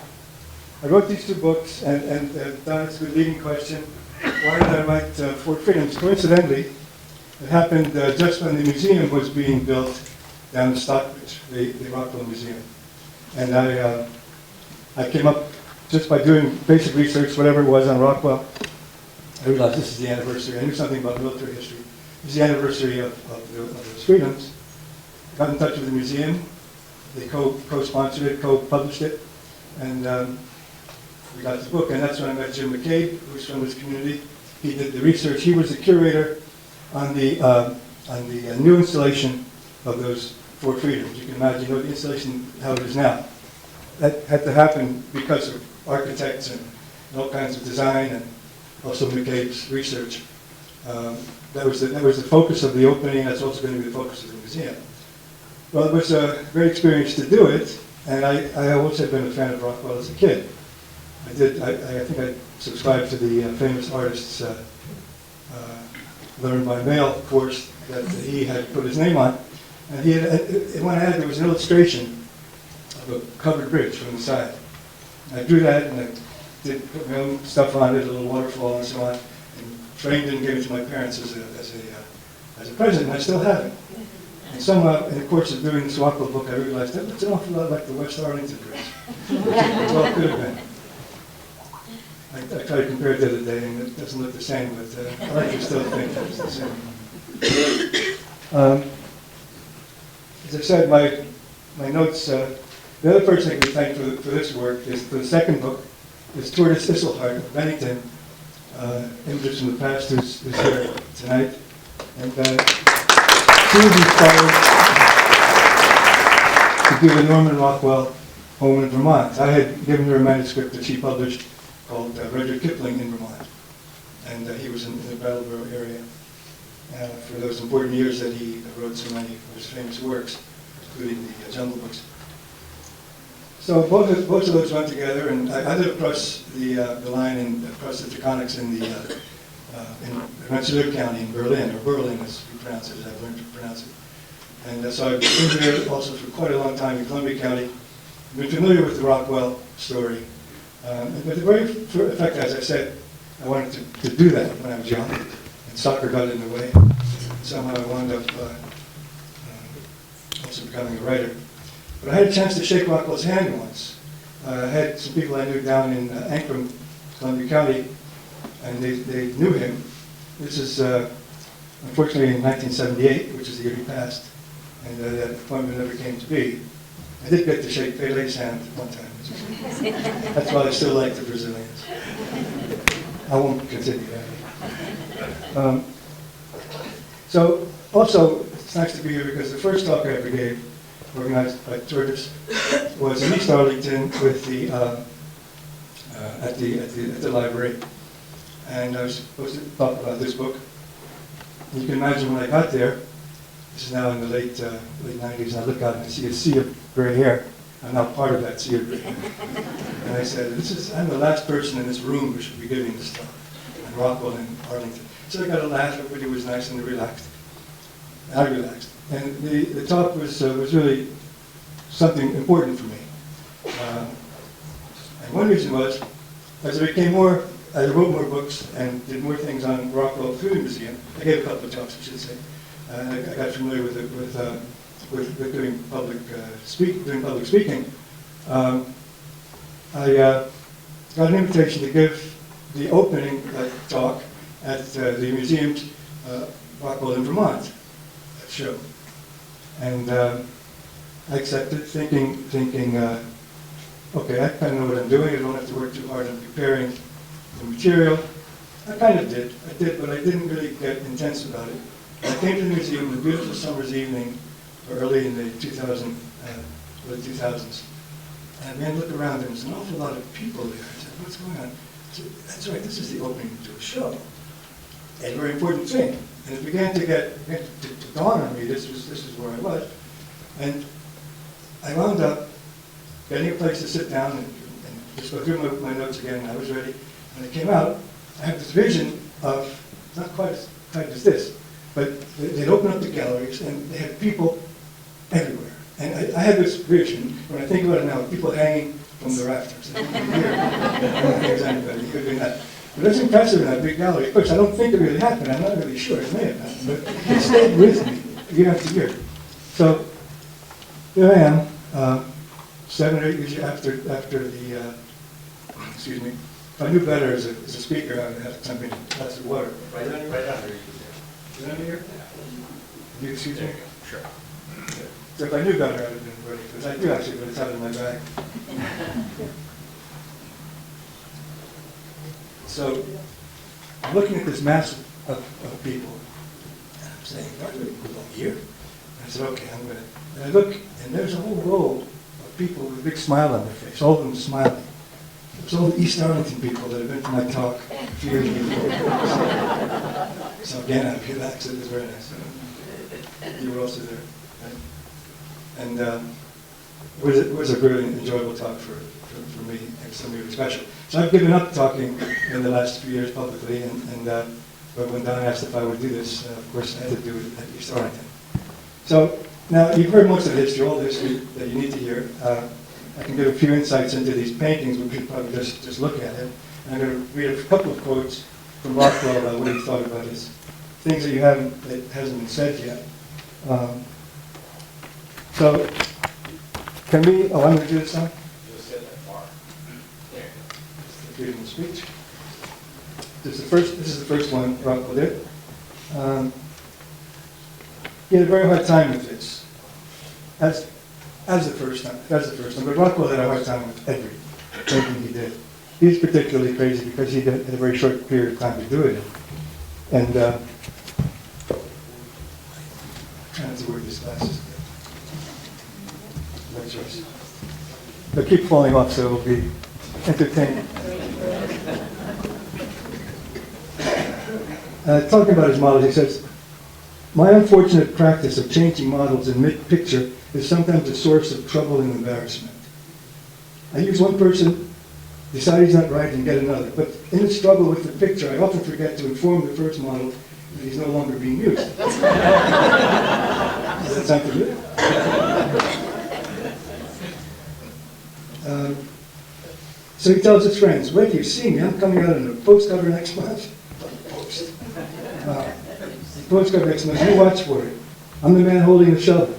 I wrote these two books, and Don's good leading question. Why did I write Four Freedoms? Coincidentally, it happened just when the museum was being built down in Stockbridge, the Rockwell Museum. And I came up just by doing basic research, whatever it was on Rockwell. I realized this is the anniversary. I knew something about military history. This is the anniversary of those freedoms. Got in touch with the museum. They co-sponsored it, co-published it, and we got the book. And that's when I met Jim McCabe, who's from this community. He did the research. He was the curator on the new installation of those Four Freedoms. You can imagine the installation how it is now. That had to happen because of architects and all kinds of design, and also McCabe's research. That was the focus of the opening. That's also going to be the focus of the museum. Well, it was a great experience to do it, and I always had been a fan of Rockwell as a kid. I think I subscribed to the famous artist's Learn by Mail course that he had put his name on. And he had, in one ad, there was an illustration of a covered bridge from the side. And I drew that, and I put my own stuff on it, a little waterfall and so on, and framed it and gave it to my parents as a present, and I still have it. And somehow, in the course of doing this Rockwell book, I realized that looks an awful lot like the West Arlington Bridge. That's all it could have been. I tried to compare it the other day, and it doesn't look the same, but I like to still think that it's the same. As I said, my notes, the other person I can thank for this work is, for the second book, is Tortoise Isselhart of Bennington, images from the past, who's here tonight. And she was inspired to do the Norman Rockwell home in Vermont. I had given her a manuscript that she published called Rudyard Kipling in Vermont. And he was in the Brattleboro area. For those important years that he wrote so many of his famous works, including the Jungle Books. So both of those went together, and I live across the line and across the Taconics in Rensselaer County in Berlin, or Berlin as we pronounce it, as I've learned to pronounce it. And so I've been here also for quite a long time in Columbia County. I've been familiar with the Rockwell story. But the very effect, as I said, I wanted to do that when I was young. Soccer got in the way. Somehow I wound up also becoming a writer. But I had a chance to shake Rockwell's hand once. I had some people I knew down in Ankrum, Columbia County, and they knew him. This is unfortunately in 1978, which is the year he passed, and that appointment never came to be. I did get to shake Pele's hand one time. That's why I still like the Brazilians. I won't continue that. So also, it's nice to be here because the first talk I ever gave, organized by Tortoise, was in East Arlington with the at the library, and I was supposed to talk about this book. You can imagine when I got there. This is now in the late 90s, and I look out and I see a sea of gray hair. I'm now part of that sea of gray hair. And I said, I'm the last person in this room who should be giving this talk, and Rockwell in Arlington. So I got a laugh, everybody was nice and relaxed. I relaxed. And the talk was really something important for me. And one reason was, as I wrote more books and did more things on Rockwell through the museum, I gave a couple of talks, I should say. I got familiar with doing public speaking. I got an invitation to give the opening talk at the museum's Rockwell in Vermont show, and I accepted, thinking, okay, I kind of know what I'm doing. I don't have to work too hard on preparing the material. I kind of did. I did, but I didn't really get intense about it. I came to the museum on a beautiful summer's evening, early in the late 2000s. And I began to look around, and there was an awful lot of people there. I said, what's going on? I said, that's right, this is the opening to a show. A very important thing. And it began to dawn on me, this is where I was. And I wound up getting a place to sit down and just go through my notes again. I was ready. When I came out, I had this vision of, not quite as tight as this, but they'd open up the galleries and they had people everywhere. And I had this vision, when I think about it now, people hanging from the rafters. I don't think there's anybody who could do that. But that's impressive in that big gallery. Of course, I don't think it really happened. I'm not really sure. It may have happened, but it stayed with me year after year. So here I am, 7 or 8 years after the, excuse me. If I knew better as a speaker, I would have something, that's the water. Right under here. Is it under here? Do you excuse me? Sure. So if I knew better, I would have been ready, because I do actually, but it's out of my bag. So I'm looking at this mass of people, and I'm saying, why do we go here? And I said, okay, I'm going to. And I look, and there's a whole row of people with a big smile on their face, all of them smiling. It was all the East Arlington people that had been to my talk a few years before. So again, I relaxed, it was very nice. You were also there, right? And it was a really enjoyable talk for me and somebody really special. So I've given up talking in the last few years publicly, but when Don asked if I would do this, of course I had to do it at East Arlington. So now you've heard most of the history, all the history that you need to hear. I can give a few insights into these paintings. We could probably just look at it. And I'm going to read a couple of quotes from Rockwell about what he thought about this. Things that hasn't been said yet. So, can we, I'm going to do this now. Just get that far. There. The freedom of speech. This is the first one Rockwell did. He had a very hard time with this. As the first one, but Rockwell had a hard time with everything he did. He's particularly crazy because he had a very short period of time to do it. And trying to wear these glasses. No choice. They'll keep falling off, so it'll be entertaining. Talking about his models, he says, my unfortunate practice of changing models in mid-picture is sometimes a source of trouble and embarrassment. I use one person, decide he's not right, and get another. But in the struggle with the picture, I often forget to inform the first model that he's no longer being used. Does that sound good? So he tells his friends, wait till you see me, I'm coming out in a post cover next month. Post cover next month, you watch for it. I'm the man holding the shovel.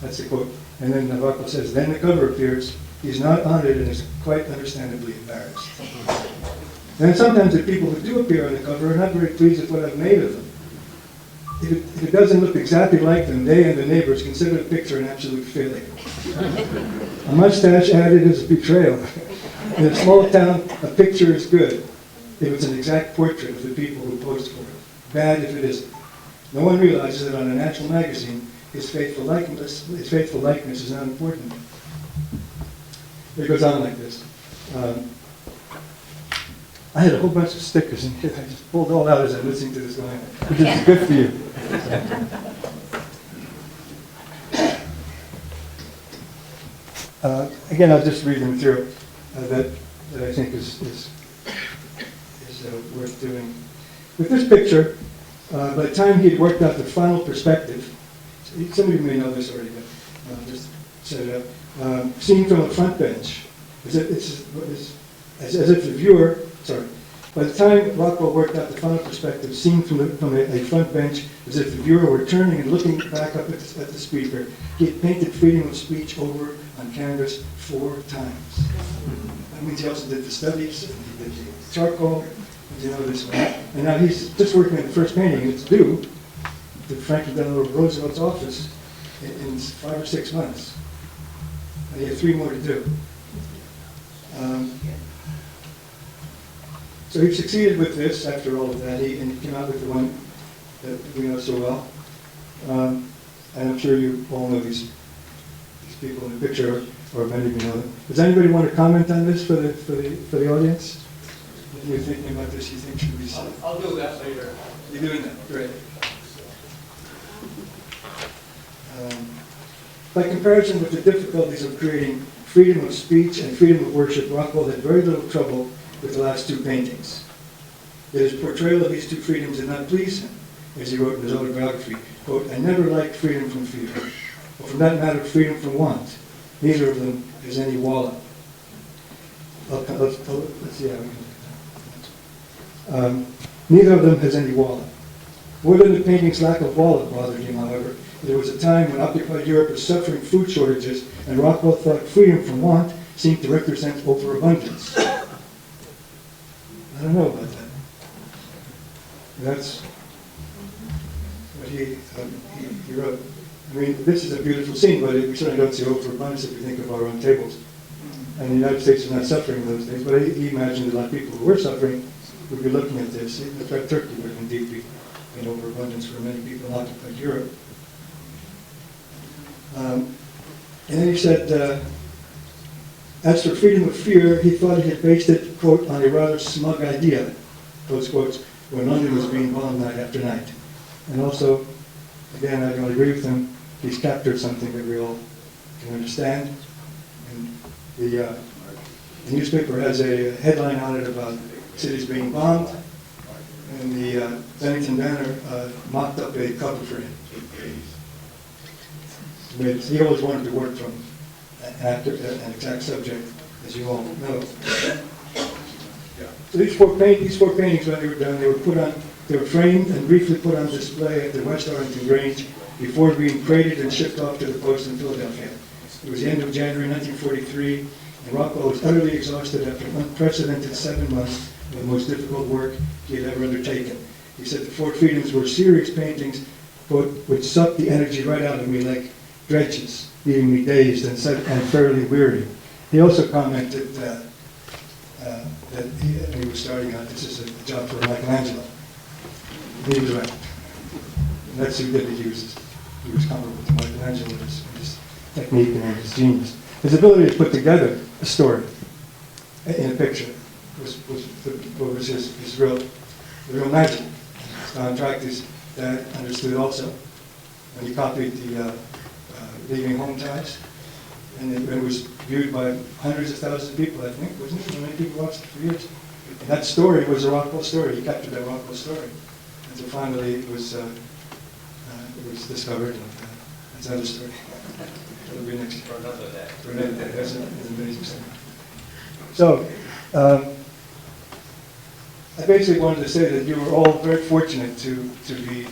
That's the quote. And then Rockwell says, then the cover appears. He's not on it and is quite understandably embarrassed. And sometimes the people who do appear on the cover are not very pleased with what I've made of them. If it doesn't look exactly like them, they and the neighbors consider the picture an absolute failure. A mustache added is a betrayal. In a small town, a picture is good if it's an exact portrait of the people who posed for it. Bad if it isn't. No one realizes that on a natural magazine, his faithful likeness is not important. It goes on like this. I had a whole bunch of stickers in here. I just pulled all out as I'm listening to this going, which is good for you. Again, I'll just read the material that I think is worth doing. With this picture, by the time he had worked out the final perspective, some of you may know this already, but I'll just set it up. Seen from a front bench, as if the viewer, by the time Rockwell worked out the final perspective, seen from a front bench, as if the viewer were turning and looking back up at the speaker, he had painted freedom of speech over on canvas 4 times. That means he also did the studies, and he did the charcoal, you know this one. And now he's just working on the first painting, and it's due to Franklin Delano Roosevelt's office in 5 or 6 months. And he has 3 more to do. So he succeeded with this after all of that, and he came out with the one that we know so well. And I'm sure you all know these people in the picture, or many of you know them. Does anybody want to comment on this for the audience? If you're thinking about this, you think should be said? I'll do that later. You're doing that, great. By comparison with the difficulties of creating freedom of speech and freedom of worship, Rockwell had very little trouble with the last two paintings. Yet his portrayal of these two freedoms did not please him, as he wrote in his autobiography, quote, "I never liked freedom from fear, or from that matter, freedom from want. Neither of them is any wallet." Let's see how we can. Neither of them has any wallet. More than the painting's lack of wallet bothered him, however, there was a time when occupied Europe was suffering food shortages, and Rockwell thought freedom from want seemed to represent overabundance. I don't know about that. That's what he wrote. I mean, this is a beautiful scene, but we certainly don't see overabundance if we think of our own tables. And the United States was not suffering in those days, but he imagined a lot of people who were suffering would be looking at this. In fact, Turkey would indeed be in overabundance for many people in occupied Europe. And then he said, as for freedom of fear, he thought he had based it, quote, on a rather smug idea, close quotes, when London was being bombed night after night. And also, again, I don't agree with him, he's captured something that we all can understand. And the newspaper has a headline on it about cities being bombed, and the Bennington Banner mocked up a cover for him. He always wanted to work from an exact subject, as you all know. So these four paintings, when they were done, they were framed and briefly put on display at the West Arlington Grange before being crated and shipped off to the post in Philadelphia. It was the end of January 1943, and Rockwell was utterly exhausted after an unprecedented 7 months of the most difficult work he had ever undertaken. He said the four freedoms were serious paintings, quote, which sucked the energy right out of me like dredges, leaving me dazed and fairly weary. He also commented that he was starting out, this is a job for Michelangelo. He was right. And that's who did it. He was comparable to Michelangelo in his technique and his genius. His ability to put together a story in a picture was his real magic. Contractors that understood also when he copied the Leaving Home Ties, and it was viewed by hundreds of thousands of people, I think, wasn't it? Many people watched it for years. And that story was a Rockwell story. He captured that Rockwell story. And so finally it was discovered, and that's another story. That'll be next for another day. For another day. That's an amazing story. So, I basically wanted to say that you were all very fortunate to be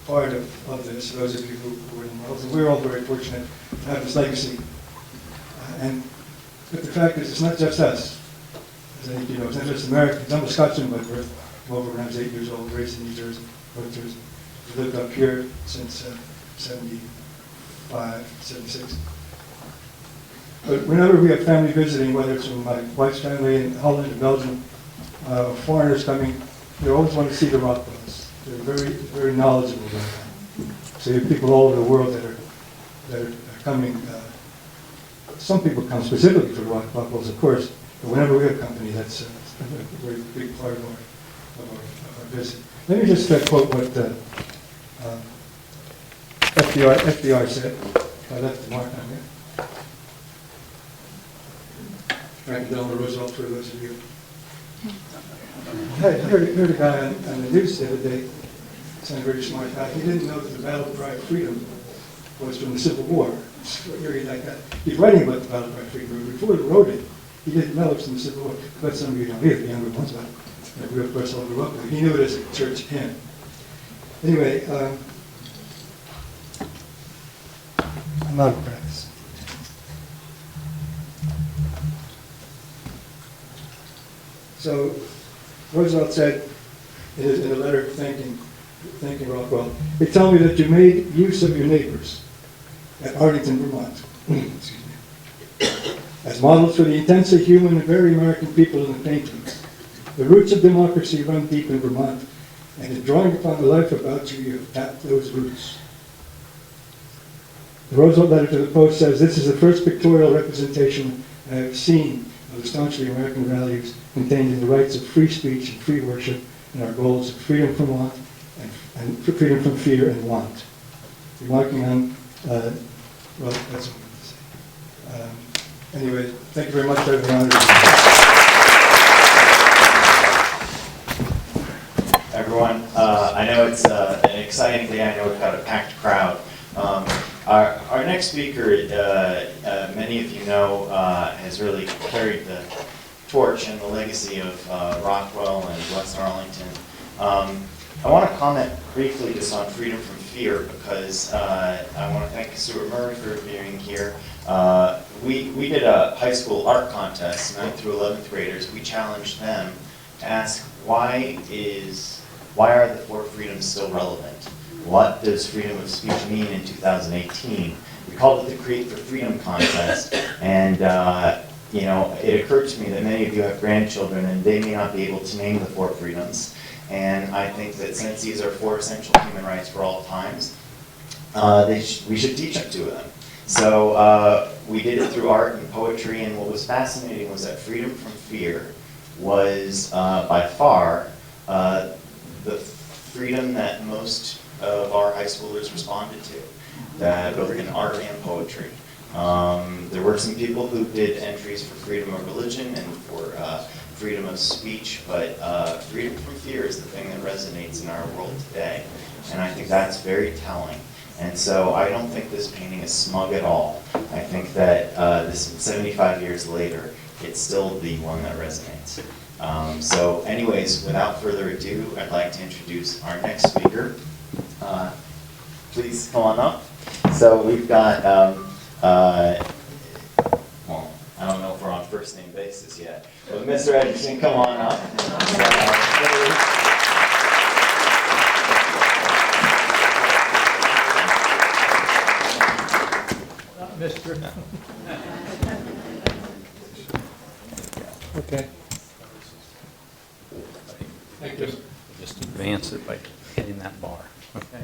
part of this, those of you who were involved. And we're all very fortunate to have this legacy. But the fact is, it's not just us. As I think you know, it's not just Americans. I'm a Scotsman by birth. I'm over when I was 8 years old, raised in New Jersey, North Jersey. I've lived up here since 75, 76. But whenever we have family visiting, whether it's from my wife's family in Holland and Belgium, foreigners coming, they always want to see the Rockwells. They're very, very knowledgeable about that. So you have people all over the world that are coming. Some people come specifically for Rockwells, of course, but whenever we have company, that's a very big part of our visit. Let me just quote what FDR said. I left the mark on here. Franklin Delano Roosevelt, for those of you. I heard a guy on the news the other day, a very smart guy. He didn't know that the Battle Cry of Freedom was from the Civil War. Like that. He's writing about the Battle Cry of Freedom. Before he wrote it, he didn't know it was from the Civil War. But some of you don't either, the younger ones, but we of course all grew up with it. He knew it as a church hymn. Anyway, I'm out of practice. So Roosevelt said in a letter thanking Rockwell, they tell me that you made use of your neighbors at Arlington, Vermont, excuse me, as models for the intensely human and very American people in the paintings. The roots of democracy run deep in Vermont, and in drawing upon the life about you, you have tapped those roots. The Roosevelt letter to the Post says, "This is the first pictorial representation I have seen of the staunchly American values contained in the rights of free speech and free worship and our goals of freedom from want and freedom from fear and want." Remarking on, well, that's what I'm going to say. Anyway, thank you very much, everyone. Everyone, I know it's an exciting day. I know we've got a packed crowd. Our next speaker, many of you know, has really carried the torch and the legacy of Rockwell and West Arlington. I want to comment briefly just on freedom from fear because I want to thank Stuart Murray for being here. We did a high school art contest, 9th through 11th graders. We challenged them to ask why are the four freedoms still relevant? What does freedom of speech mean in 2018? We called it the Create for Freedom contest, and you know, it occurred to me that many of you have grandchildren and they may not be able to name the four freedoms. And I think that since these are four essential human rights for all times, we should teach them to them. So we did it through art and poetry, and what was fascinating was that freedom from fear was by far the freedom that most of our high schoolers responded to, both in art and poetry. There were some people who did entries for freedom of religion and for freedom of speech, but freedom from fear is the thing that resonates in our world today. And I think that's very telling. And so I don't think this painting is smug at all. I think that this 75 years later, it's still the one that resonates. So anyways, without further ado, I'd like to introduce our next speaker. Please come on up. So we've got, well, I don't know if we're on first name basis yet, but Mr. Edgerton, come on up. Mr. Okay. Thank you. Just advance it by hitting that bar. Okay.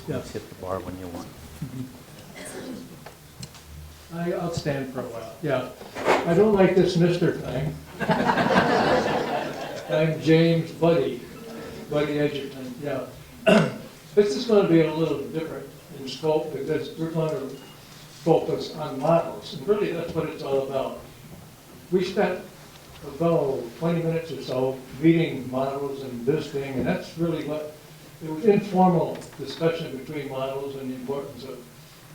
Just hit the bar when you want. I'll stand for a while. Yeah. I don't like this Mr. thing. I'm James Buddy Edgerton. Yeah. This is going to be a little different in scope because we're going to focus on models. And really that's what it's all about. We spent about 20 minutes or so meeting models and visiting, and that's really what, it was informal discussion between models, and the importance of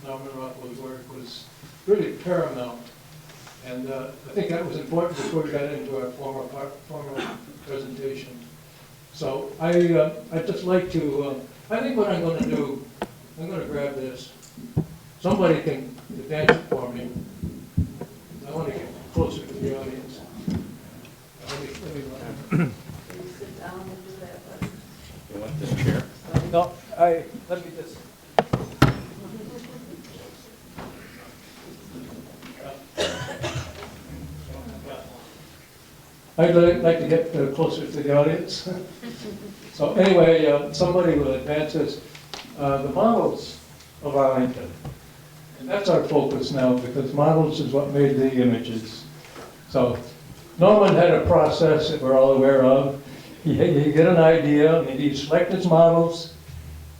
Norman Rockwell's work was really paramount. And I think that was important before we got into our formal presentation. So I'd just like to, I think what I'm going to do, I'm going to grab this. Somebody can advance it for me. I want to get closer to the audience. Let me sit down and do that, but You want this chair? no, let me just. I'd like to get closer to the audience. So anyway, somebody will advance this. The models of Arlington. And that's our focus now, because models is what made the images. So Norman had a process that we're all aware of. He'd get an idea, and he'd select his models,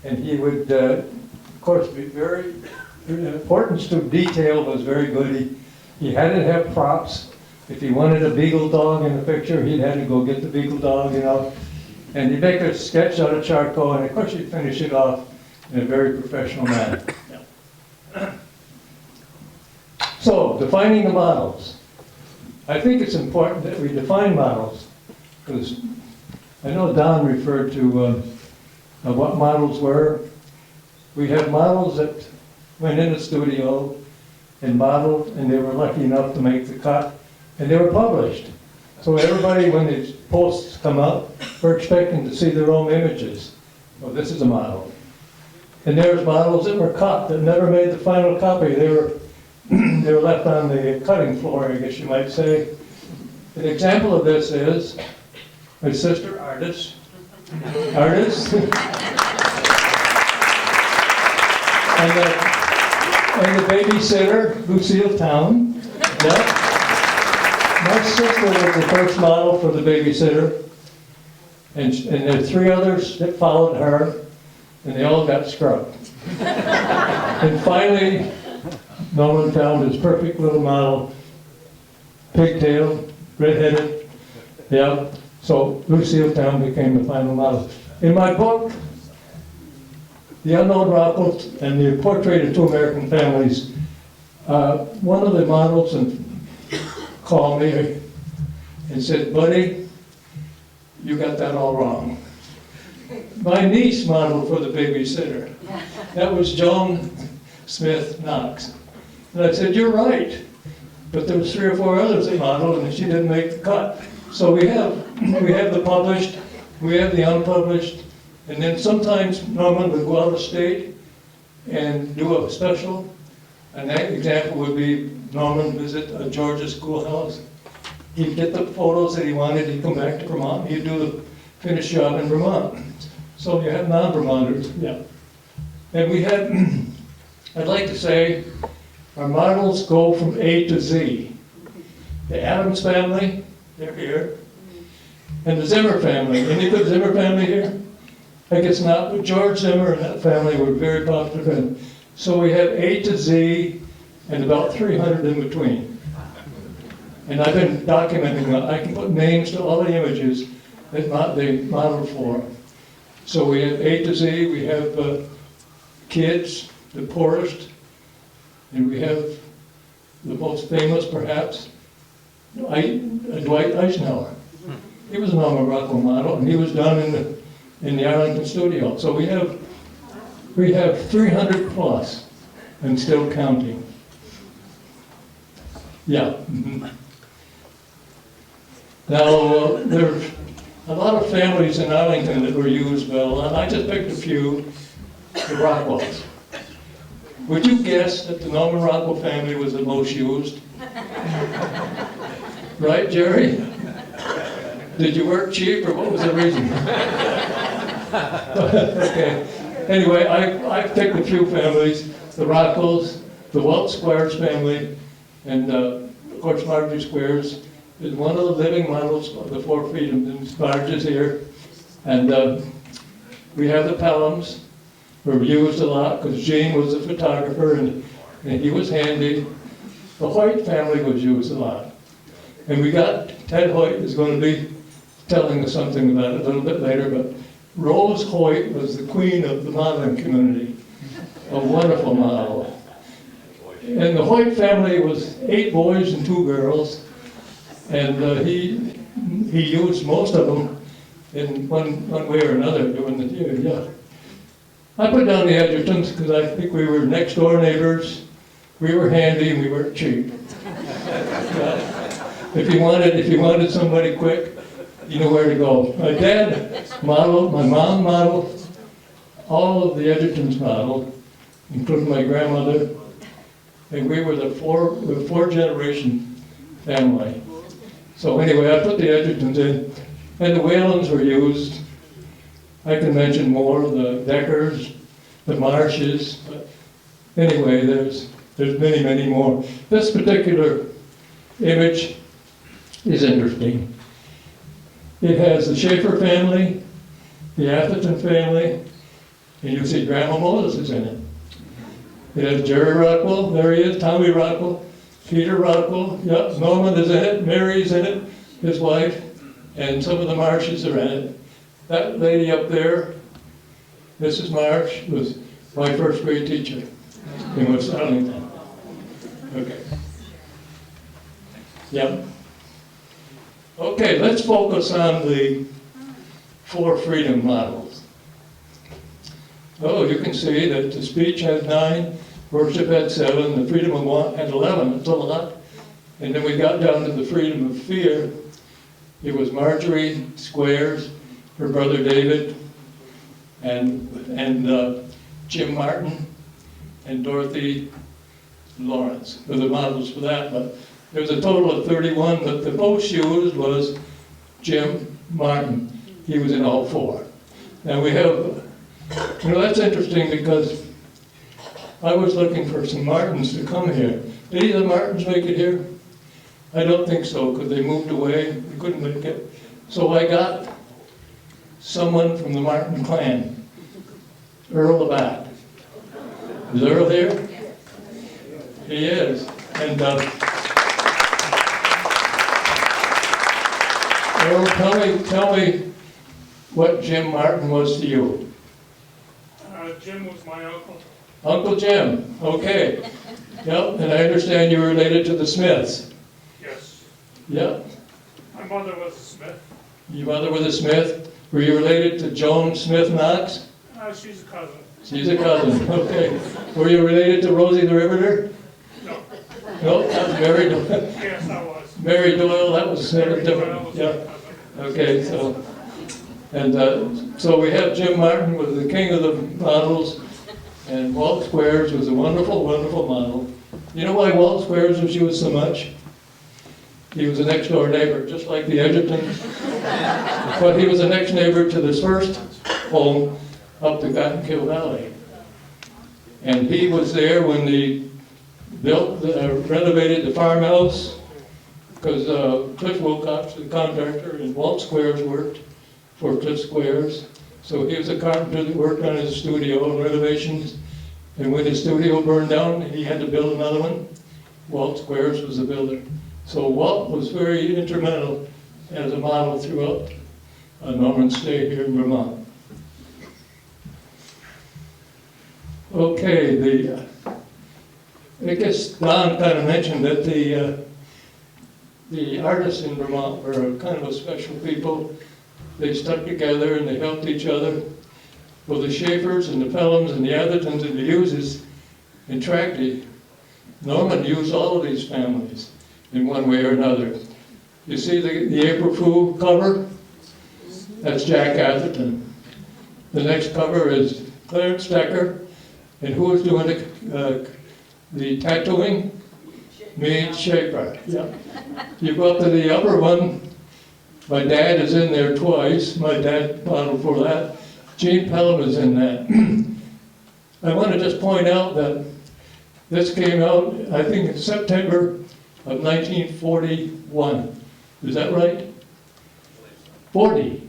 and he would, of course, be very, the importance to detail was very good. He had to have props. If he wanted a beagle dog in the picture, he'd had to go get the beagle dog, you know. And he'd make a sketch out of charcoal, and of course he'd finish it off in a very professional manner. So, defining the models. I think it's important that we define models, because I know Don referred to what models were. We have models that went in the studio and modeled, and they were lucky enough to make the cut, and they were published. So everybody, when these posts come up, we're expecting to see their own images. Well, this is a model. And there's models that were cut, that never made the final copy. They were they were left on the cutting floor, I guess you might say. An example of this is my sister, Artis. And the babysitter, Lucille Town. Yeah. My sister was the first model for the babysitter. And there were 3 others that followed her, and they all got scrubbed. And finally, Norman found his perfect little model, pigtail, redheaded, yeah. So Lucille Town became the final model. In my book, The Unknown Rockwell and the Portrait of Two American Families, one of the models called me and said, "Buddy, you got that all wrong." My niece modeled for the babysitter. That was Joan Smith Knox. And I said, "You're right." But there was 3 or 4 others that modeled, and she didn't make the cut. So we have the published, we have the unpublished, and then sometimes Norman would go out of state and do a special. An example would be Norman visit a Georgia schoolhouse. He'd get the photos that he wanted, he'd come back to Vermont, he'd do the finished job in Vermont. So you have non-Vermonters, yeah. And we had, I'd like to say, our models go from A to Z. The Adams family, they're here. And the Zimmer family. Any good Zimmer family here? I guess not, but George Zimmer and that family were very popular. So we have A to Z and about 300 in between. And I've been documenting that. I can put names to all the images that they modeled for. So we have A to Z, we have kids, the poorest, and we have the most famous, perhaps, Dwight Eisenhower. He was a Norman Rockwell model, and he was done in the Arlington studio. So we have 300 plus, and still counting. Yeah. Mm-hmm. Now there's a lot of families in Arlington that were used well, and I just picked a few. The Rockwells. Would you guess that the Norman Rockwell family was the most used? Right, Jerry? Did you work cheap, or what was the reason? Okay. Anyway, I picked a few families: the Rockwells, the Welch Squires family, and of course Marjorie Squires is one of the living models of the 4 freedoms. And Marge is here, and we have the Pelhams. Were used a lot because Gene was a photographer and he was handy. The Hoyt family was used a lot. And we got, Ted Hoyt is going to be telling us something about it a little bit later, but Rose Hoyt was the queen of the modeling community. A wonderful model. And the Hoyt family was 8 boys and 2 girls. And he used most of them in one way or another during the year, yeah. I put down the Edgertons because I think we were next door neighbors. We were handy and we weren't cheap. If you wanted somebody quick, you know where to go. My dad modeled, my mom modeled, all of the Edgertons modeled, including my grandmother, and we were the 4 generation family. So anyway, I put the Edgertons in, and the Whalens were used. I can mention more, the Deckers, the Marshes, but anyway, there's many, many more. This particular image is interesting. It has the Schaefer family, the Atherton family, and you see Grandma Moses is in it. It has Jerry Rockwell, there he is, Tommy Rockwell, Peter Rockwell, yep, Norman is in it, Mary's in it, his wife, and some of the Marshes are in it. That lady up there, Mrs. Marsh, was my first grade teacher in West Arlington. Okay. Yep. Okay, let's focus on the 4 freedom models. Oh, you can see that the speech had 9, worship had 7, the freedom of want had 11. It's a lot. And then we got down to the freedom of fear. It was Marjorie Squires, her brother David, and Jim Martin, and Dorothy Lawrence were the models for that. But there was a total of 31, but the most used was Jim, Martin, he was in all four. Now we have, that's interesting because I was looking for some Martins to come here. Did any of the Martins make it here? I don't think so, because they moved away, they couldn't make it. So I got someone from the Martin clan, Earl Labatt. Is Earl here? He is. And Earl, tell me what Jim Martin was to you. Jim was my uncle. Uncle Jim, okay. Yep, and I understand you're related to the Smiths. Yes. Yep. My mother was a Smith. Your mother was a Smith. Were you related to Joan Smith Knox? She's a cousin. She's a cousin, okay. Were you related to Rosie the Riveter? No. No, that was Mary Doyle. Yes, I was. Mary Doyle, that was Mary Doyle different. was Yeah. my cousin. Okay, so, and so we have Jim Martin was the king of the models, and Walt Squares was a wonderful, wonderful model. You know why Walt Squares was used so much? He was a next door neighbor, just like the Edgertons. But he was a next neighbor to this first home up the Cottonkill Valley. And he was there when they renovated the farmhouse, because Cliff Wilcox, the contractor, and Walt Squares worked for Cliff Squares. So he was a carpenter that worked on his studio and renovations. And when his studio burned down, he had to build another one. Walt Squares was the builder. So Walt was very instrumental as a model throughout Norman's stay here in Vermont. Okay, I guess Don kind of mentioned that the artists in Vermont were kind of a special people. They stuck together and they helped each other. Well, the Schaefers and the Pelhams and the Athertons and the Hugheses and Tracty, Norman used all of these families in one way or another. You see the April Fool cover? That's Jack Atherton. The next cover is Clarence Decker. And who was doing the tattooing? Meade Schaefer. Yeah. You go up to the upper one, my dad is in there twice. My dad modeled for that. Gene Pelham is in that. I want to just point out that this came out, I think, in September of 1941. Is that right? 40.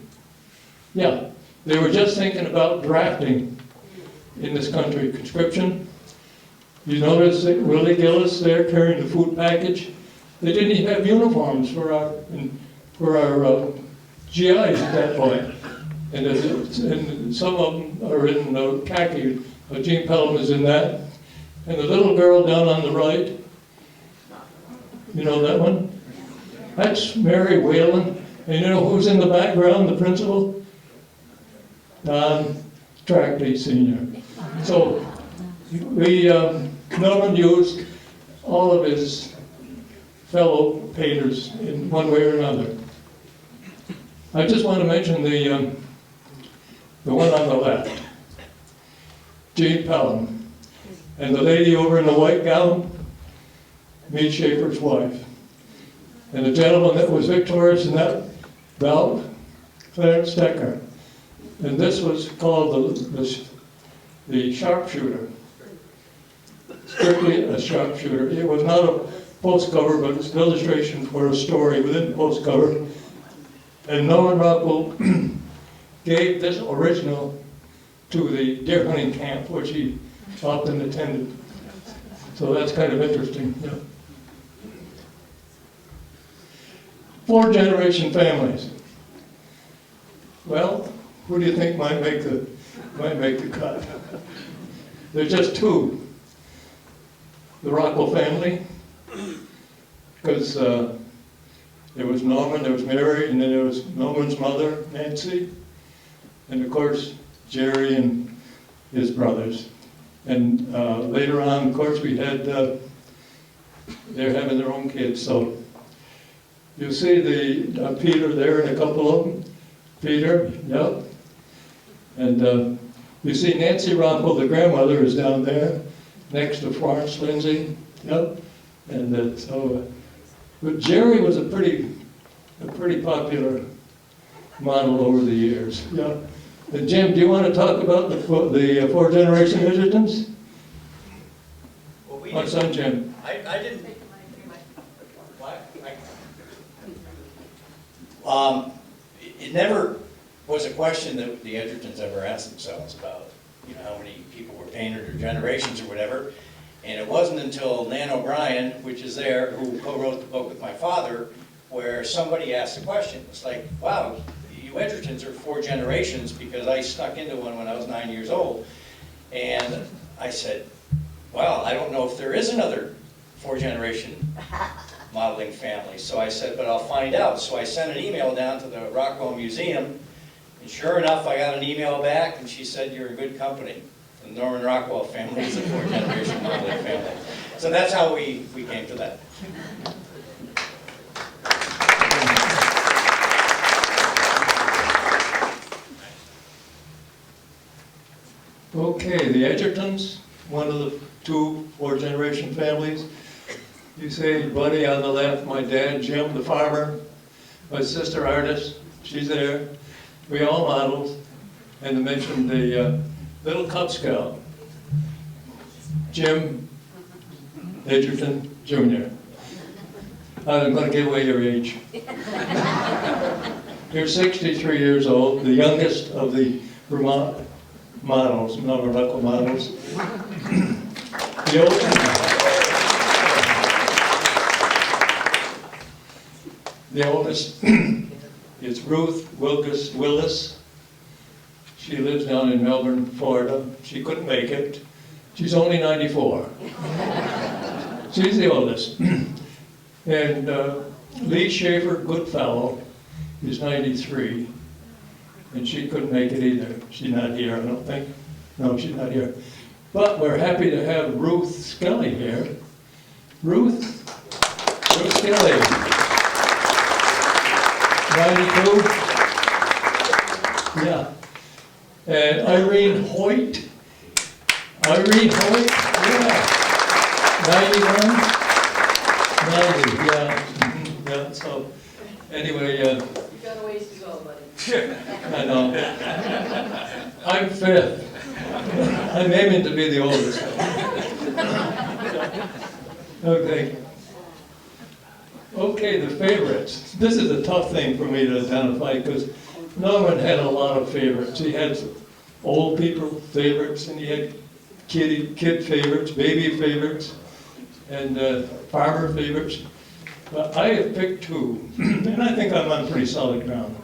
Yeah. They were just thinking about drafting in this country, conscription. You notice that Willie Gillis there carrying the food package. They didn't even have uniforms for our GIs at that point. And some of them are in khaki. Gene Pelham is in that. And the little girl down on the right, you know that one? That's Mary Whalen. And you know who's in the background, the principal? Don Tracty Sr. So Norman used all of his fellow painters in one way or another. I just want to mention the one on the left, Gene Pelham, and the lady over in the white gown, Meade Schaefer's wife, and the gentleman that was victorious in that bout, Clarence Decker, and this was called the sharpshooter. Strictly a sharpshooter. It was not a post cover, but it's an illustration for a story within the post cover. And Norman Rockwell gave this original to the deer hunting camp, which he often attended. So that's kind of interesting. Yeah. 4-generation families. Well, who do you think might make the cut? There's just two. The Rockwell family, because there was Norman, there was Mary, and then there was Norman's mother, Nancy, and of course, Jerry and his brothers. And later on, of course, we had, they're having their own kids, so you see the Peter there and a couple of them. Peter, yep. And you see Nancy Rockwell, the grandmother, is down there, next to Florence Lindsay, yep. And so, but Jerry was a pretty popular model over the years. Yeah. And Jim, do you want to talk about the four-generation Edgertons? Well, we My son Jim. I didn't, what? It never was a question that the Edgertons ever asked themselves about, you know, how many people were painted or generations or whatever. And it wasn't until Nan O'Brien, which is there, who co-wrote the book with my father, where somebody asked the question. It's like, wow, you Edgertons are 4 generations, because I snuck into one when I was 9 years old. And I said, well, I don't know if there is another 4-generation modeling family. So I said, but I'll find out. So I sent an email down to the Rockwell Museum, and sure enough, I got an email back, and she said, you're in good company. The Norman Rockwell family is a 4-generation modeling family. So that's how we came to that. Okay, the Edgertons, one of the 2 4-generation families. You say Buddy on the left, my dad Jim, the farmer, my sister Artis, she's there. We all modeled, and I mentioned the little Cub Scout, Jim Edgerton Jr. I'm going to give away your age. You're 63 years old, the youngest of the Vermont models, Norman Rockwell models. The oldest is Ruth Willis. She lives down in Melbourne, Florida. She couldn't make it. She's only 94. She's the oldest. And Lee Schaefer Goodfellow is 93. And she couldn't make it either. She's not here, I don't think. No, she's not here. But we're happy to have Ruth Skelly here. Ruth Skelly. 92. Yeah. And Irene Hoyt. Yeah. 91. 90, yeah. Mm-hmm. Yeah, so anyway, You've got a ways to go, buddy. I know. I'm 5th. I'm aiming to be the oldest. Okay. Okay, the favorites. This is a tough thing for me to identify, because Norman had a lot of favorites. He had old people favorites, and he had kid favorites, baby favorites, and farmer favorites. But I have picked 2, and I think I'm on pretty solid ground.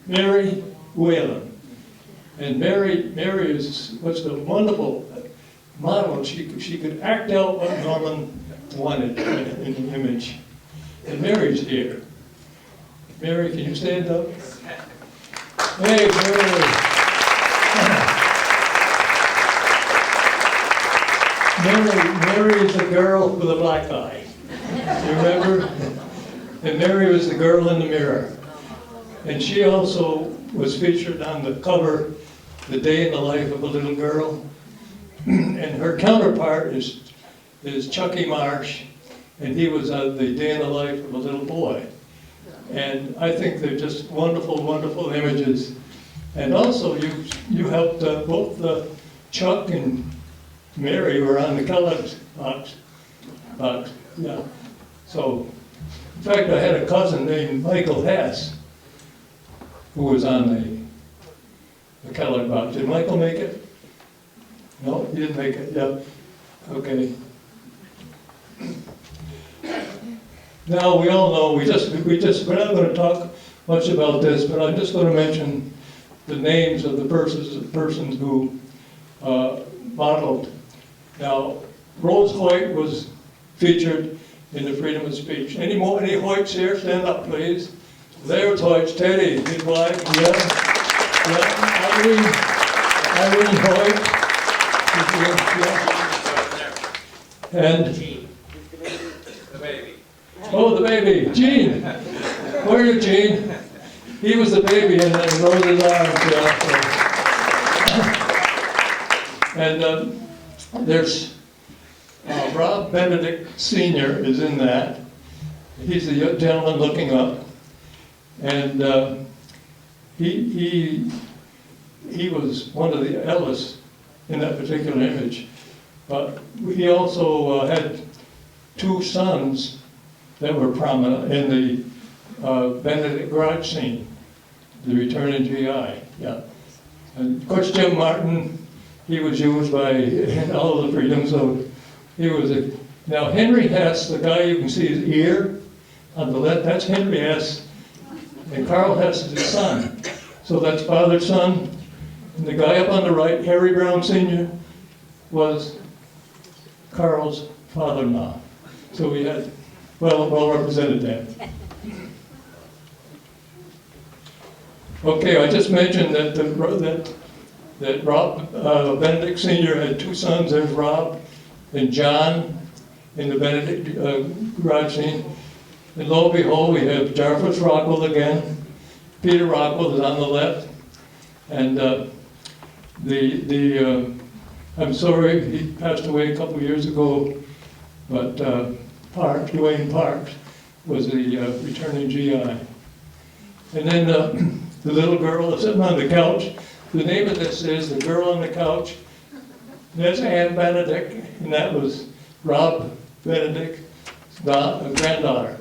Mary Whalen. And Mary was a wonderful model. She could act out what Norman wanted in the image. And Mary's here. Mary, can you stand up? Hey, Mary. Mary is the girl with a black eye. You remember? And Mary was the girl in the mirror. And she also was featured on the cover, The Day in the Life of a Little Girl. And her counterpart is Chucky Marsh, and he was on The Day in the Life of a Little Boy. And I think they're just wonderful, wonderful images. And also, you helped both Chuck and Mary were on the Kellogg's box. Yeah. So, in fact, I had a cousin named Michael Hess who was on the Kellogg box. Did Michael make it? No, he didn't make it. Yeah. Okay. Now we all know we're not going to talk much about this, but I'm just going to mention the names of the persons who modeled. Now, Rose Hoyt was featured in the freedom of speech. Any Hoyts here? Stand up, please. There's Hoyt. Teddy, his wife. Yeah. Irene Hoyt. Yeah. And The baby. oh, the baby, Gene. Where are you, Gene? He was the baby in Rose's arms. Yeah. And there's Rob Benedict Sr. is in that. He's the gentleman looking up. And he was one of the eldest in that particular image. But he also had two sons that were prominent in the Benedict garage scene, the returning GI, yeah. And of course, Jim Martin, he was used by all of the freedoms, so he was a... Now, Henry Hess, the guy you can see his ear on the left, that's Henry Hess, and Carl Hess is his son. So that's father, son, and the guy up on the right, Harry Brown Sr., was Carl's father-in-law. So we had well represented there. Okay, I just mentioned that that Rob Benedict Sr. had two sons. There's Rob and John in the Benedict garage scene. And lo and behold, we have Jarvis Rockwell again. Peter Rockwell is on the left. And I'm sorry, he passed away a couple of years ago, but Dwayne Parks was the returning GI. And then the little girl sitting on the couch, the name of this is The Girl on the Couch. That's Anne Benedict, and that was Rob Benedict's granddaughter.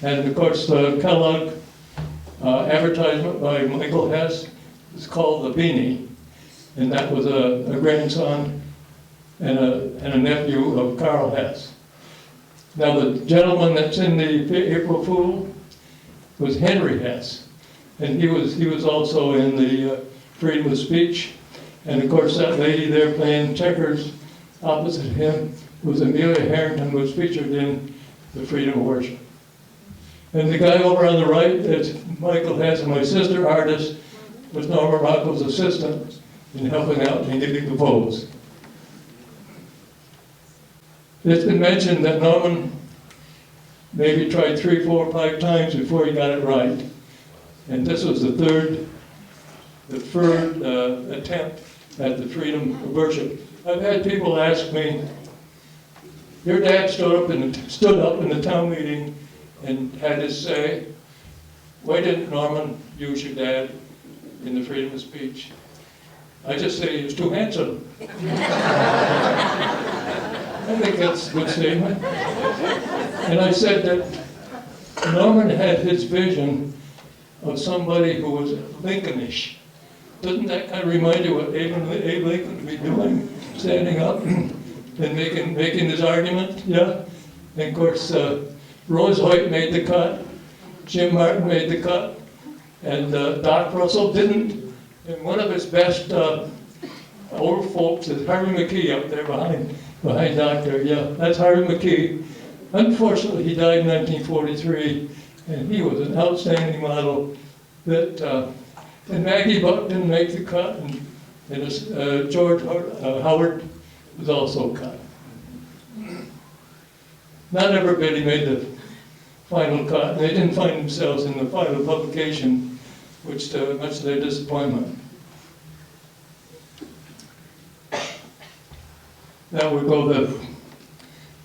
And of course, the Kellogg advertisement by Michael Hess is called The Beanie, and that was a grandson and a nephew of Carl Hess. Now the gentleman that's in the April Fool was Henry Hess, and he was also in the freedom of speech. And of course, that lady there playing checkers opposite him was Amelia Harrington, who was featured in the freedom of worship. And the guy over on the right, that's Michael Hess, my sister artist, was Norman Rockwell's assistant in helping out and giving the pose. It's been mentioned that Norman maybe tried 3, 4, 5 times before he got it right. And this was the third attempt at the freedom of worship. I've had people ask me, your dad stood up in the town meeting and had his say, why didn't Norman use your dad in the freedom of speech? I just say he was too handsome. I think that's a good statement. And I said that Norman had his vision of somebody who was Lincolnish. Doesn't that kind of remind you what Abe Lincoln would be doing, standing up and making his argument? Yeah. And of course, Rose Hoyt made the cut, Jim Martin made the cut, and Doc Russell didn't. And one of his best old folks is Harry McKee up there behind Doctor. Yeah, that's Harry McKee. Unfortunately, he died in 1943, and he was an outstanding model. And Maggie Buck didn't make the cut, and George Howard was also cut. Not everybody made the final cut, and they didn't find themselves in the final publication, which much to their disappointment. Now we go to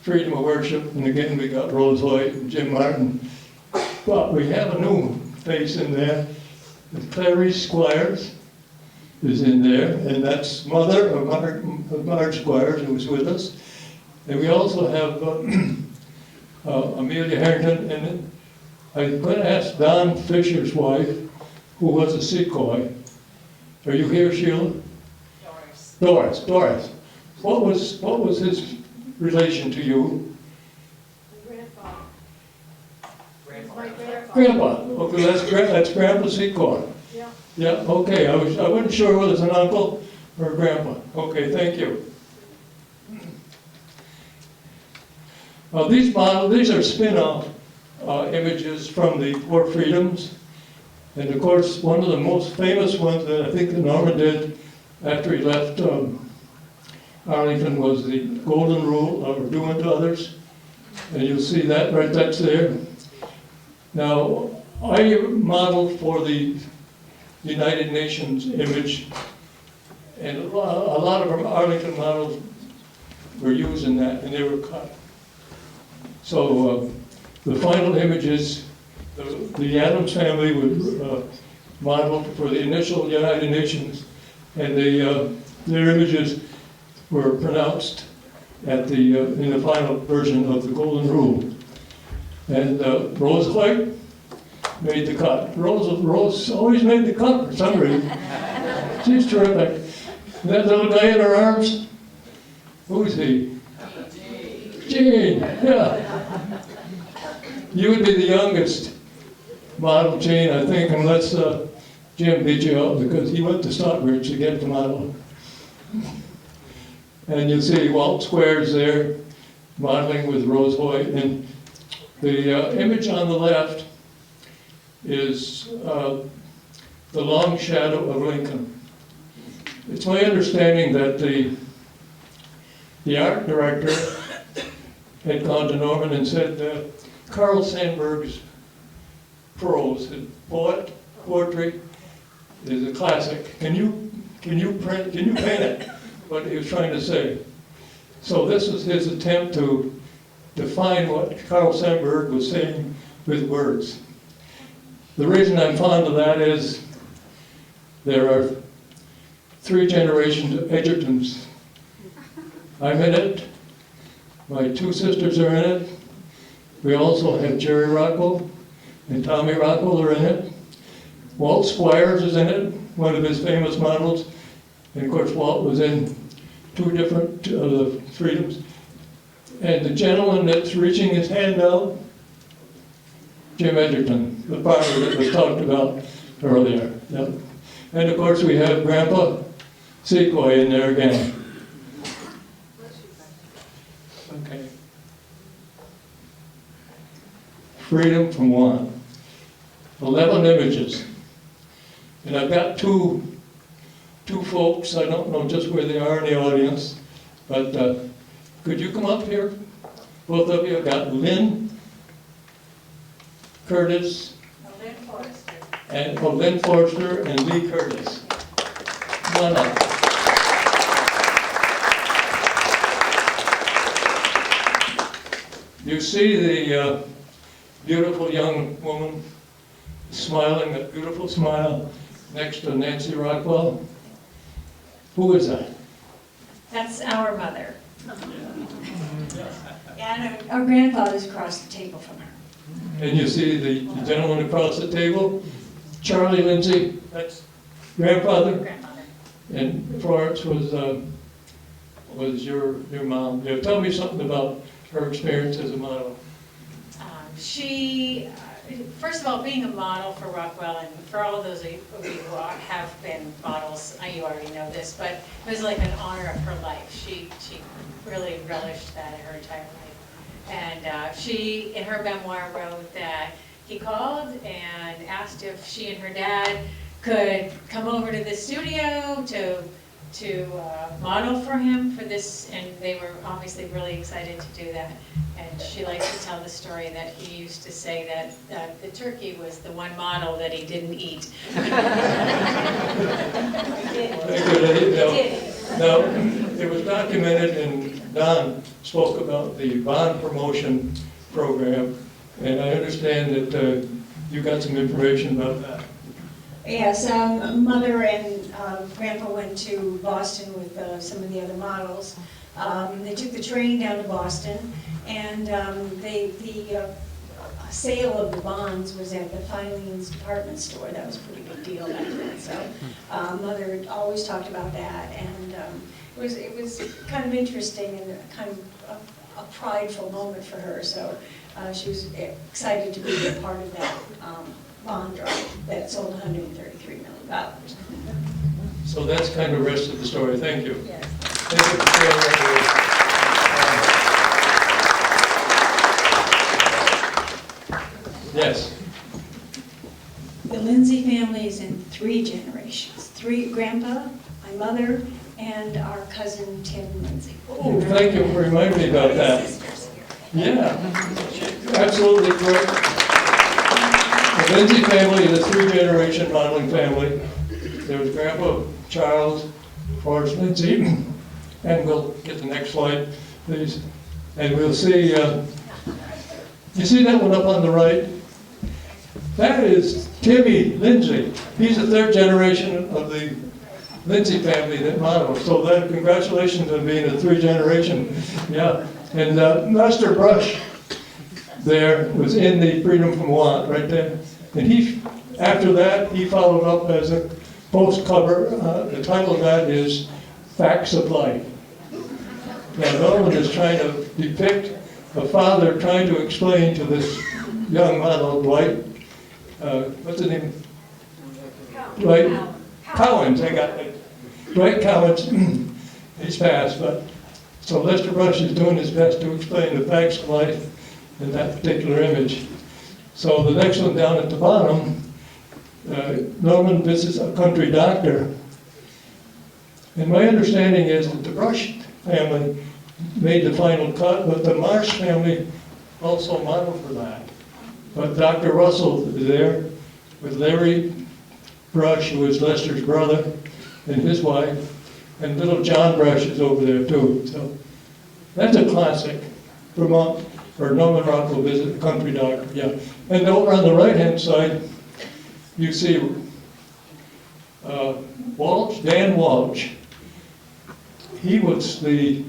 freedom of worship, and again we got Rose Hoyt and Jim Martin. But we have a new face in there. Clarice Squires is in there, and that's mother of Marge Squires, who was with us. And we also have Amelia Harrington, and I'm going to ask Don Fisher's wife, who was a Secoy. Are you here, Sheila? Doris. What was his relation to you? Grandfather. Grandpa. Okay, that's Grandpa Secoy. Yeah. Yeah. Okay. I wasn't sure whether it's an uncle or a grandpa. Okay. Thank you. These are spin-off images from the Four Freedoms, and of course one of the most famous ones that I think that Norman did after he left Arlington was the Golden Rule of do unto others, and you'll see that right. That's there. Now, I modeled for the United Nations image, and a lot of our Arlington models were used in that, and they were cut. So the final images the Adams family was modeled for the initial United Nations, and their images were pronounced at in the final version of the Golden Rule. And Rose White made the cut. Rose always made the cut for some reason. She's terrific. And that little guy in her arms, who's he? Gene, yeah. You would be the youngest model, Gene, I think, unless Jim beat you out, because he went to Stockbridge to get the model. And you see Walt Squares there, modeling with Rose Hoyt. And the image on the left is the long shadow of Lincoln. It's my understanding that the art director had gone to Norman and said Carl Sandburg's prose, his poetry is a classic. Can you paint it? What he was trying to say. So this is his attempt to define what Carl Sandburg was saying with words. The reason I'm fond of that is there are 3 generations of Edgertons. I'm in it. My 2 sisters are in it. We also have Jerry Rockwell and Tommy Rockwell are in it. Walt Squires is in it, one of his famous models. And of course, Walt was in 2 different of the freedoms. And the gentleman that's reaching his hand out, Jim Edgerton, the farmer that was talked about earlier. Yep. And of course, we have Grandpa Sequoia in there again. Okay. Freedom from want. 11 images. And I've got two folks, I don't know just where they are in the audience, but could you come up here? Both of you. I've got Lynn Curtis. Lynn Forrester. And Lynn Forrester and Lee Curtis. Come on up. You see the beautiful young woman smiling, a beautiful smile, next to Nancy Rockwell. Who is that? That's our mother. And our grandfather's across the table from her. And you see the gentleman across the table, Charlie Lindsay, that's grandfather. Grandmother. And Florence was your mom. Yeah, tell me something about her experience as a model. She, first of all, being a model for Rockwell, and for all of those of you who have been models, you already know this, but it was like an honor of her life. She really relished that in her entire life. And she, in her memoir, wrote that he called and asked if she and her dad could come over to the studio to model for him for this, and they were obviously really excited to do that. And she likes to tell the story that he used to say that the turkey was the one model that he didn't eat. Now, it was documented, and Don spoke about the bond promotion program, and I understand that you got some information about that. Yes, Mother and Grandpa went to Boston with some of the other models. They took the train down to Boston, and the sale of the bonds was at the Filene's department store. That was a pretty big deal back then. So Mother always talked about that, and it was kind of interesting and kind of a prideful moment for her. So she was excited to be a part of that bond drive that sold $133 million. So that's kind of the rest of the story. Thank you. Yes. Thank you for sharing that. Yes. The Lindsay family is in 3 generations. 3, Grandpa, my mother, and our cousin Tim Lindsay. Oh, thank you for reminding me about that. Yeah, absolutely correct. The Lindsay family is a 3-generation modeling family. There was Grandpa Charles, Forrest Lindsay, and we'll get the next slide, please. And we'll see, you see that one up on the right? That is Timmy Lindsay. He's the third generation of the Lindsay family that modeled. So then congratulations on being a third generation. Yeah. And Master Brush there was in the Freedom from Want right there. And he, after that, he followed up as a post cover. The title of that is Facts of Life. Now Norman is trying to depict a father trying to explain to this young model, Dwight, what's his name? Dwight Collins, I got it. Dwight Collins, he's passed, but, so Lester Brush is doing his best to explain the facts of life in that particular image. So the next one down at the bottom, Norman visits a country doctor. And my understanding is that the Brush family made the final cut, but the Marsh family also modeled for that. But Dr. Russell is there with Larry Brush, who was Lester's brother, and his wife, and little John Brush is over there too. So that's a classic. Vermont, or Norman Rockwell visit a country doctor, yeah. And over on the right-hand side, you see Walsh, Dan Walsh. He was the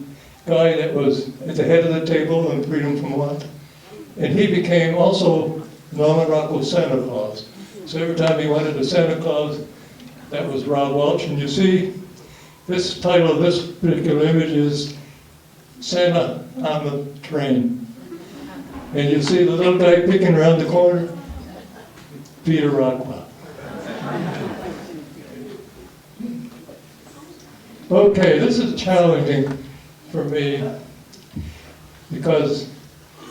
guy that was at the head of the table in Freedom from Want. And he became also Norman Rockwell's Santa Claus. So every time he wanted a Santa Claus, that was Rob Welch. And you see, this title of this particular image is Santa on the Train. And you see the little guy picking around the corner, Peter Rockwell. Okay, this is challenging for me because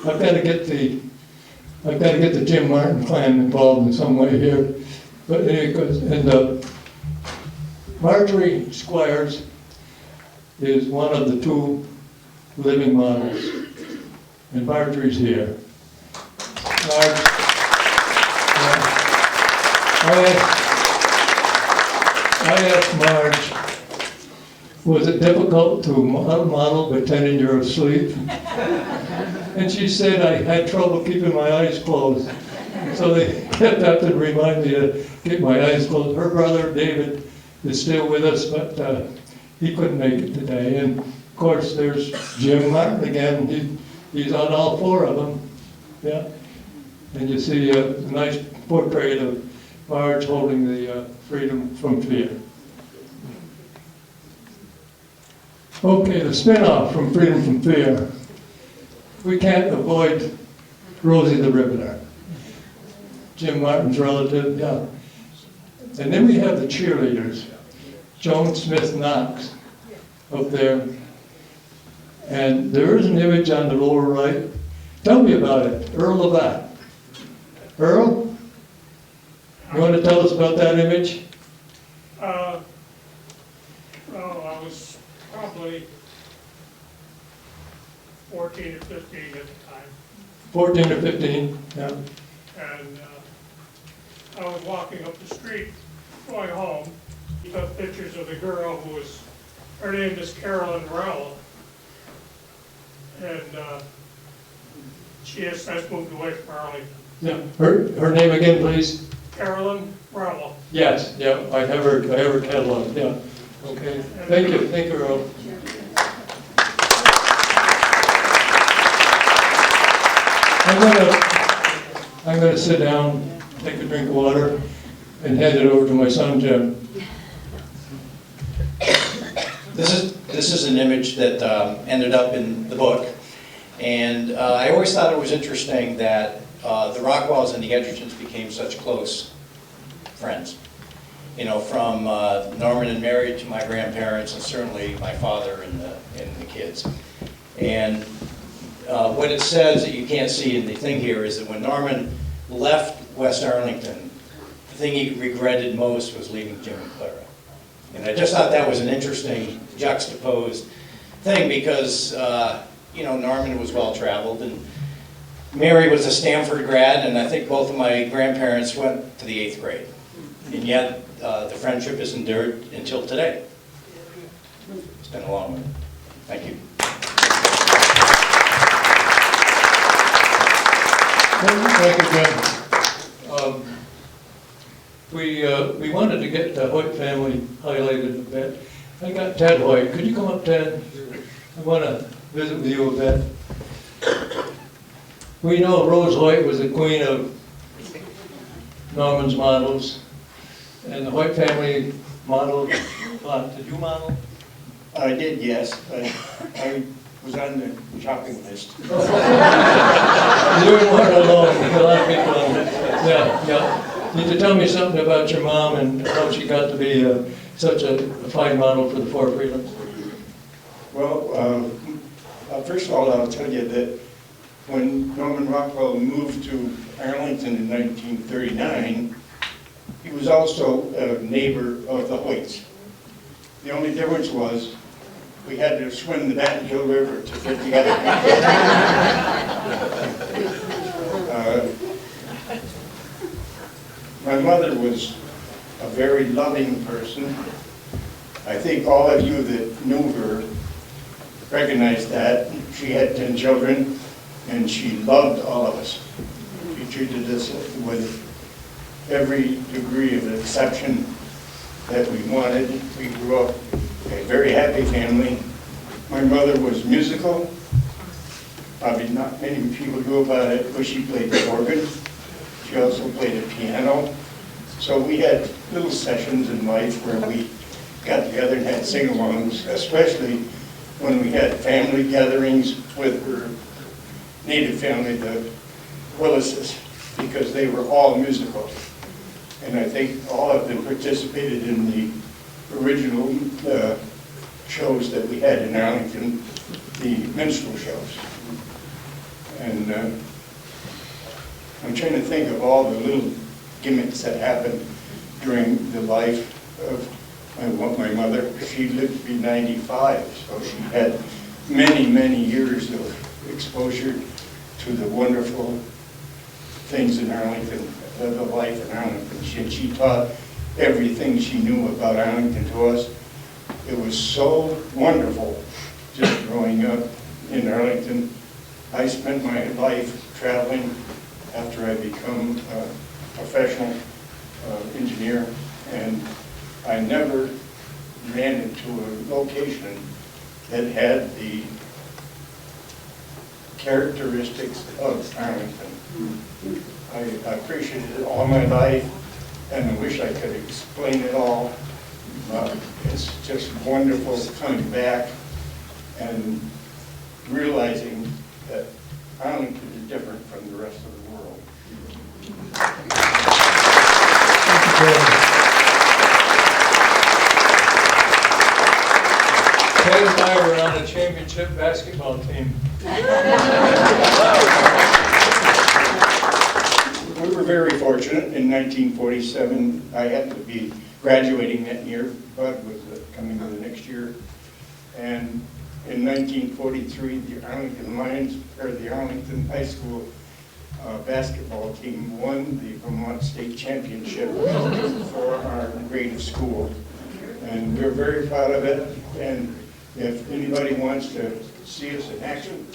I've got to get the Jim Martin clan involved in some way here. But anyway, Marjorie Squires is one of the two living models, and Marjorie's here. I asked Marge, was it difficult to model pretending you're asleep? And she said I had trouble keeping my eyes closed. So they kept having to remind me to keep my eyes closed. Her brother, David, is still with us, but he couldn't make it today. And of course, there's Jim Martin again. He's on all four of them. Yeah. And you see a nice portrait of Marge holding the Freedom from Fear. Okay, the spin-off from Freedom from Fear. We can't avoid Rosie the Riveter. Jim Martin's relative, yeah. And then we have the cheerleaders. Joan Smith Knox up there. And there is an image on the lower right. Tell me about it, Earl Labatt. Earl, you want to tell us about that image? Well, I was probably 14 or 15 at the time. 14 or 15, yeah. And I was walking up the street going home. He took pictures of the girl who was, her name is Carolyn Rowell. And she has since moved away from Arlington. Yeah. Her name again, please? Carolyn Rowell. Yes, yeah, I have her catalog, yeah. Okay, thank you, Earl. I'm gonna sit down, take a drink of water, and hand it over to my son, Jim. This is an image that ended up in the book, and I always thought it was interesting that the Rockwells and the Edgertons became such close friends. You know, from Norman and Mary to my grandparents, and certainly my father and the kids. And what it says that you can't see in the thing here is that when Norman left West Arlington, the thing he regretted most was leaving Jim and Clara. And I just thought that was an interesting juxtaposed thing because, you know, Norman was well-traveled and Mary was a Stanford grad, and I think both of my grandparents went to the 8th grade. And yet, the friendship has endured until today. It's been a long one. Thank you. Thank you, Jim. We wanted to get the Hoyt family highlighted a bit. I got Ted Hoyt. Could you come up, Ted? I want to visit with you a bit. We know Rose Hoyt was the queen of Norman's models, and the Hoyt family modeled a lot. Did you model? I did, yes. I was on the shopping list. You weren't alone. A lot of people on it. Yeah. Need to tell me something about your mom and how she got to be such a fine model for the Four Freedoms. Well, first of all, I'll tell you that when Norman Rockwell moved to Arlington in 1939, he was also a neighbor of the Hoyts. The only difference was we had to swim the Battenkill River to get together. My mother was a very loving person. I think all of you that knew her recognize that. She had 10 children, and she loved all of us. She treated us with every degree of exception that we wanted. We grew up a very happy family. My mother was musical. Probably not many people knew about it, but she played the organ. She also played the piano. So we had little sessions in life where we got together and had sing-alongs, especially when we had family gatherings with her native family, the Willises, because they were all musical. And I think all of them participated in the original shows that we had in Arlington, the minstrel shows. And I'm trying to think of all the little gimmicks that happened during the life of my mother. She lived to be 95, so she had many, many years of exposure to the wonderful things in Arlington, the life in Arlington. She taught everything she knew about Arlington to us. It was so wonderful just growing up in Arlington. I spent my life traveling after I become a professional engineer, and I never ran into a location that had the characteristics of Arlington. I appreciated it all my life, and I wish I could explain it all. It's just wonderful coming back and realizing that Arlington is different from the rest of the world. Ted and I were on a championship basketball team. We were very fortunate. In 1947, I happened to be graduating that year. Bud was coming in the next year. And in 1943, the Arlington Lions, or the Arlington High School basketball team won the Vermont State Championship for our grade of school. And we're very proud of it. And if anybody wants to see us in action,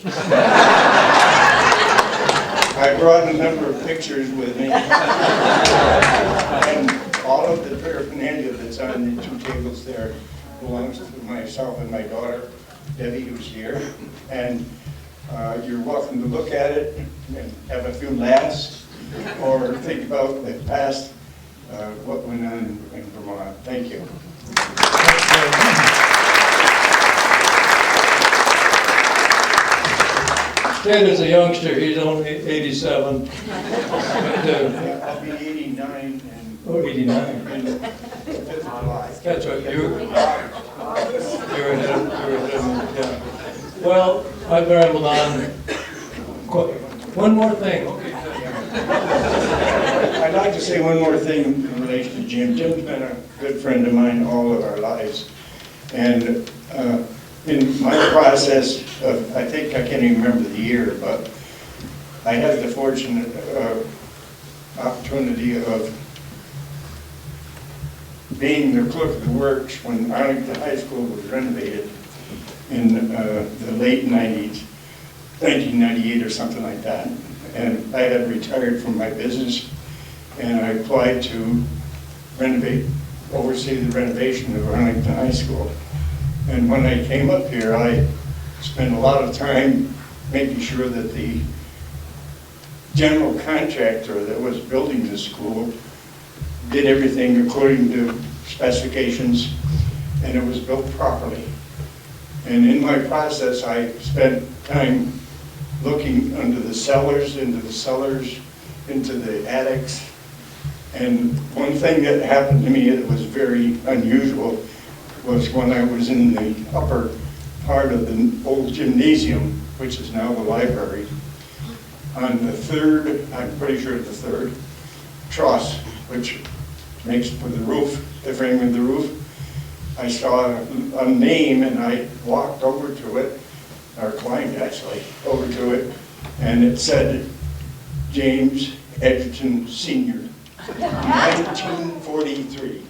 I brought a number of pictures with me. And all of the paraphernalia that's on the 2 tables there belongs to myself and my daughter, Debbie, who's here. And you're welcome to look at it and have a few laughs or think about the past, what went on in Vermont. Thank you. Ted is a youngster, he's only 87. But, I'll be 89 and. oh, 89. In the 5th of July. That's right, you're ahead of me, yeah. Well, I've rambled on. One more thing. I'd like to say one more thing in relation to Jim. Jim's been a good friend of mine all of our lives. And in my process of, I think I can't even remember the year, but I had the fortunate opportunity of being the clerk of the works when Arlington High School was renovated in the late 90s, 1998 or something like that. And I had retired from my business, and I applied to oversee the renovation of Arlington High School. And when I came up here, I spent a lot of time making sure that the general contractor that was building the school did everything according to specifications, and it was built properly. And in my process, I spent time looking into the cellars, into the attics. And one thing that happened to me that was very unusual was when I was in the upper part of the old gymnasium, which is now the library, on the third, I'm pretty sure the third truss, which makes for the roof, the frame of the roof, I saw a name and I walked over to it, or climbed actually, over to it, and it said, James Edgerton Sr., 1943.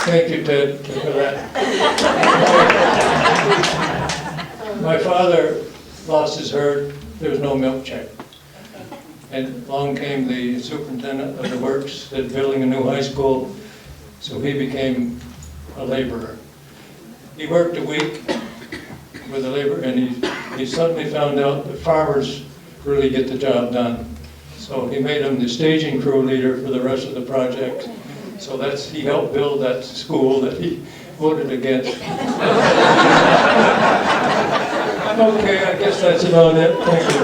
Thank you, Ted, for that. My father lost his herd. There was no milk check. And along came the superintendent of the works, that building a new high school, so he became a laborer. He worked a week with a laborer, and he suddenly found out that farmers really get the job done. So he made him the staging crew leader for the rest of the project. So he helped build that school that he voted against. Okay, I guess that's about it. Thank you.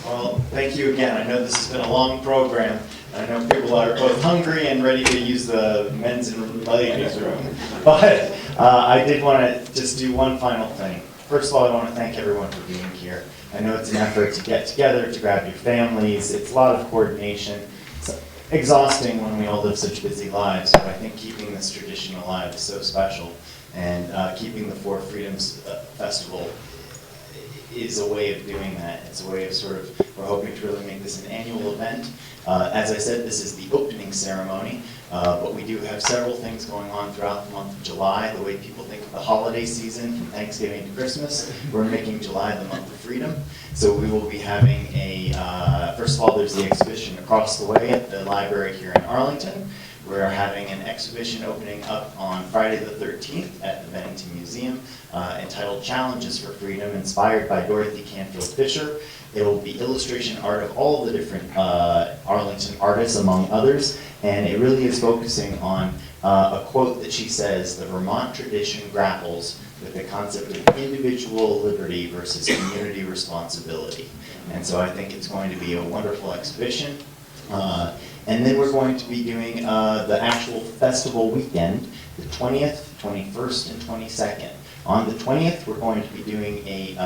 Well, thank you again. I know this has been a long program. I know people are both hungry and ready to use the men's and ladies' room. But I did want to just do one final thing. First of all, I want to thank everyone for being here. I know it's an effort to get together, to grab your families. It's a lot of coordination. It's exhausting when we all live such busy lives, but I think keeping this tradition alive is so special. And keeping the Four Freedoms Festival is a way of doing that. It's a way of we're hoping to really make this an annual event. As I said, this is the opening ceremony, but we do have several things going on throughout the month of July. The way people think of the holiday season, from Thanksgiving to Christmas, we're making July the month of freedom. So we will be having first of all, there's the exhibition across the way at the library here in Arlington. We're having an exhibition opening up on Friday the 13th at the Bennington Museum entitled Challenges for Freedom, inspired by Dorothy Canfield Fisher. It will be illustration art of all of the different Arlington artists, among others, and it really is focusing on a quote that she says, "The Vermont tradition grapples with the concept of individual liberty versus community responsibility." And so I think it's going to be a wonderful exhibition. And then we're going to be doing the actual festival weekend, the 20th, 21st, and 22nd. On the 20th, we're going to be doing a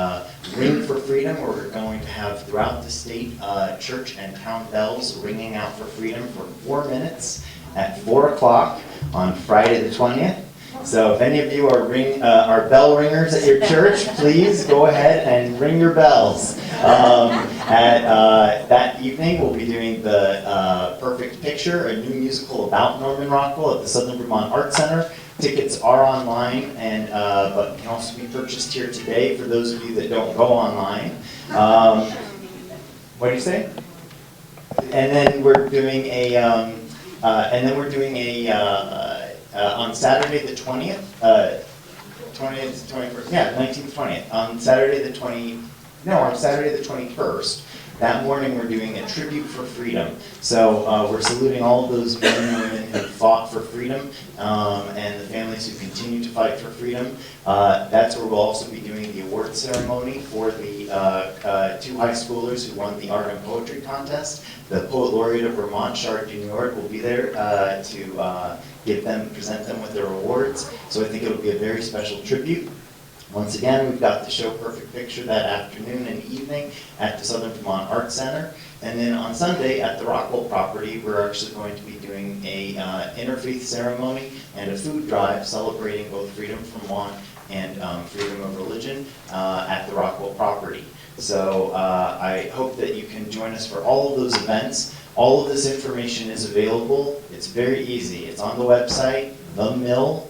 Ring for Freedom, where we're going to have throughout the state church and town bells ringing out for freedom for 4 minutes at 4 o'clock on Friday the 20th. So if any of you are bell ringers at your church, please go ahead and ring your bells. That evening, we'll be doing the Perfect Picture, a new musical about Norman Rockwell at the Southern Vermont Arts Center. Tickets are online, and but can also be purchased here today for those of you that don't go online. What do you say? And then we're doing on Saturday the 20th, 20th, 21st, yeah, 19th, 20th. On Saturday the 21st. That morning we're doing a tribute for freedom. So we're saluting all of those men and women who fought for freedom and the families who continue to fight for freedom. That's where we'll also be doing the award ceremony for the 2 high schoolers who won the art and poetry contest. The Poet Laureate of Vermont, Shard Junior, will be there to present them with their awards. So I think it'll be a very special tribute. Once again, we've got the show Perfect Picture that afternoon and evening at the Southern Vermont Arts Center. And then on Sunday at the Rockwell property, we're actually going to be doing a interfaith ceremony and a food drive celebrating both freedom from want and freedom of religion at the Rockwell property. So I hope that you can join us for all of those events. All of this information is available. It's very easy. It's on the website, themillvt.com.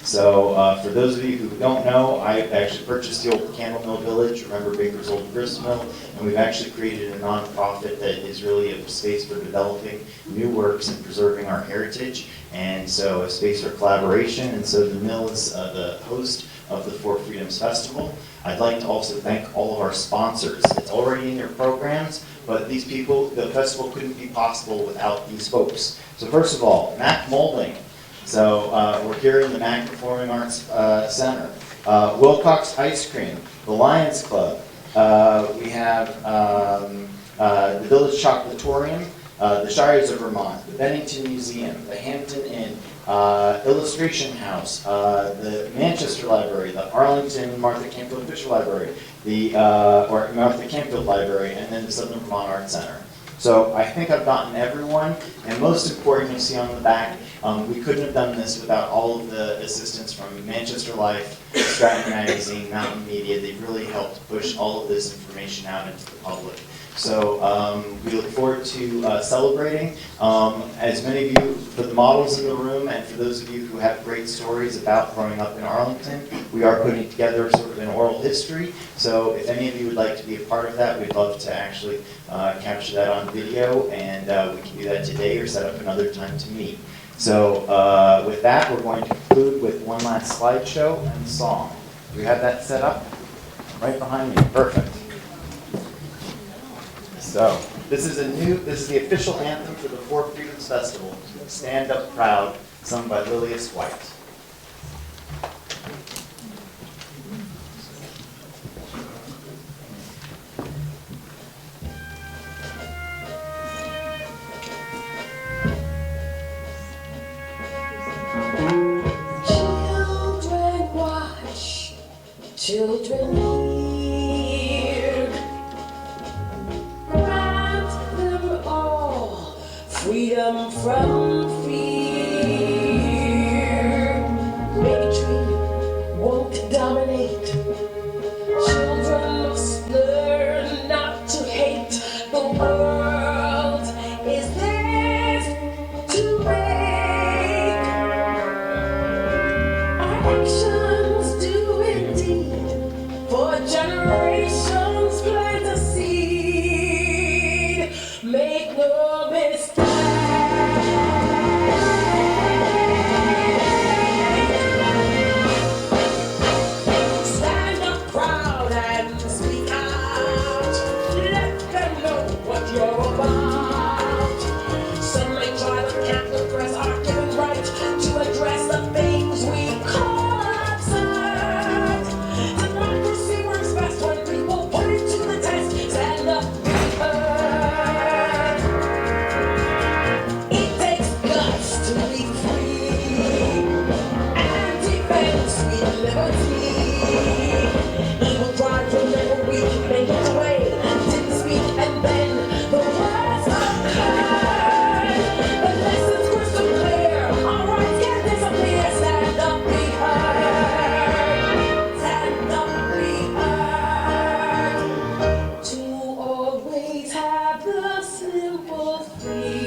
So for those of you who don't know, I actually purchased the old Candle Mill Village, remember Baker's Old Grist Mill, and we've actually created a nonprofit that is really a space for developing new works and preserving our heritage, and so a space for collaboration, and so the Mill is the host of the Four Freedoms Festival. I'd like to also thank all of our sponsors. It's already in your programs, but these people, the festival couldn't be possible without these folks. So first of all, Mac Molding. So we're here in the Mac Performing Arts Center. Wilcox Ice Cream, the Lions Club. We have the Village Chocolatorium, the Shires of Vermont, the Bennington Museum, the Hampton Inn, Illustration House, the Manchester Library, the Arlington Martha Campfield Fisher Library, the or Martha Campfield Library, and then the Southern Vermont Arts Center. So I think I've gotten everyone, and most important, you'll see on the back, we couldn't have done this without all of the assistance from Manchester Life, Stratton Magazine, Mountain Media. They've really helped push all of this information out into the public. So we look forward to celebrating. As many of you, for the models in the room, and for those of you who have great stories about growing up in Arlington, we are putting together sort of an oral history. So if any of you would like to be a part of that, we'd love to actually capture that on video, and we can do that today or set up another time to meet. So with that, we're going to conclude with one last slideshow and song. Do we have that set up? Right behind me. Perfect. So this is the official anthem for the Four Freedoms Festival, Stand Up Proud, sung by Lilias White. Children watch, children hear, grant them all freedom from fear. Bigotry won't dominate. Children must learn not to hate. The world is theirs to make. Our actions do indeed for generations plant a seed. Make no mistake. Stand up proud and speak out. Let them know what you're about. Some may try to can't press our given right to address the things we call absurd. Democracy works best when people put it to the test. Stand up, be heard. It takes guts to be free and defend sweet liberty. Evil drive will never weak, make its way, didn't speak, and then the words occurred. The lessons were so clear, our rights can't disappear. Stand up, be heard. Stand up, be heard. To always have the simple freedom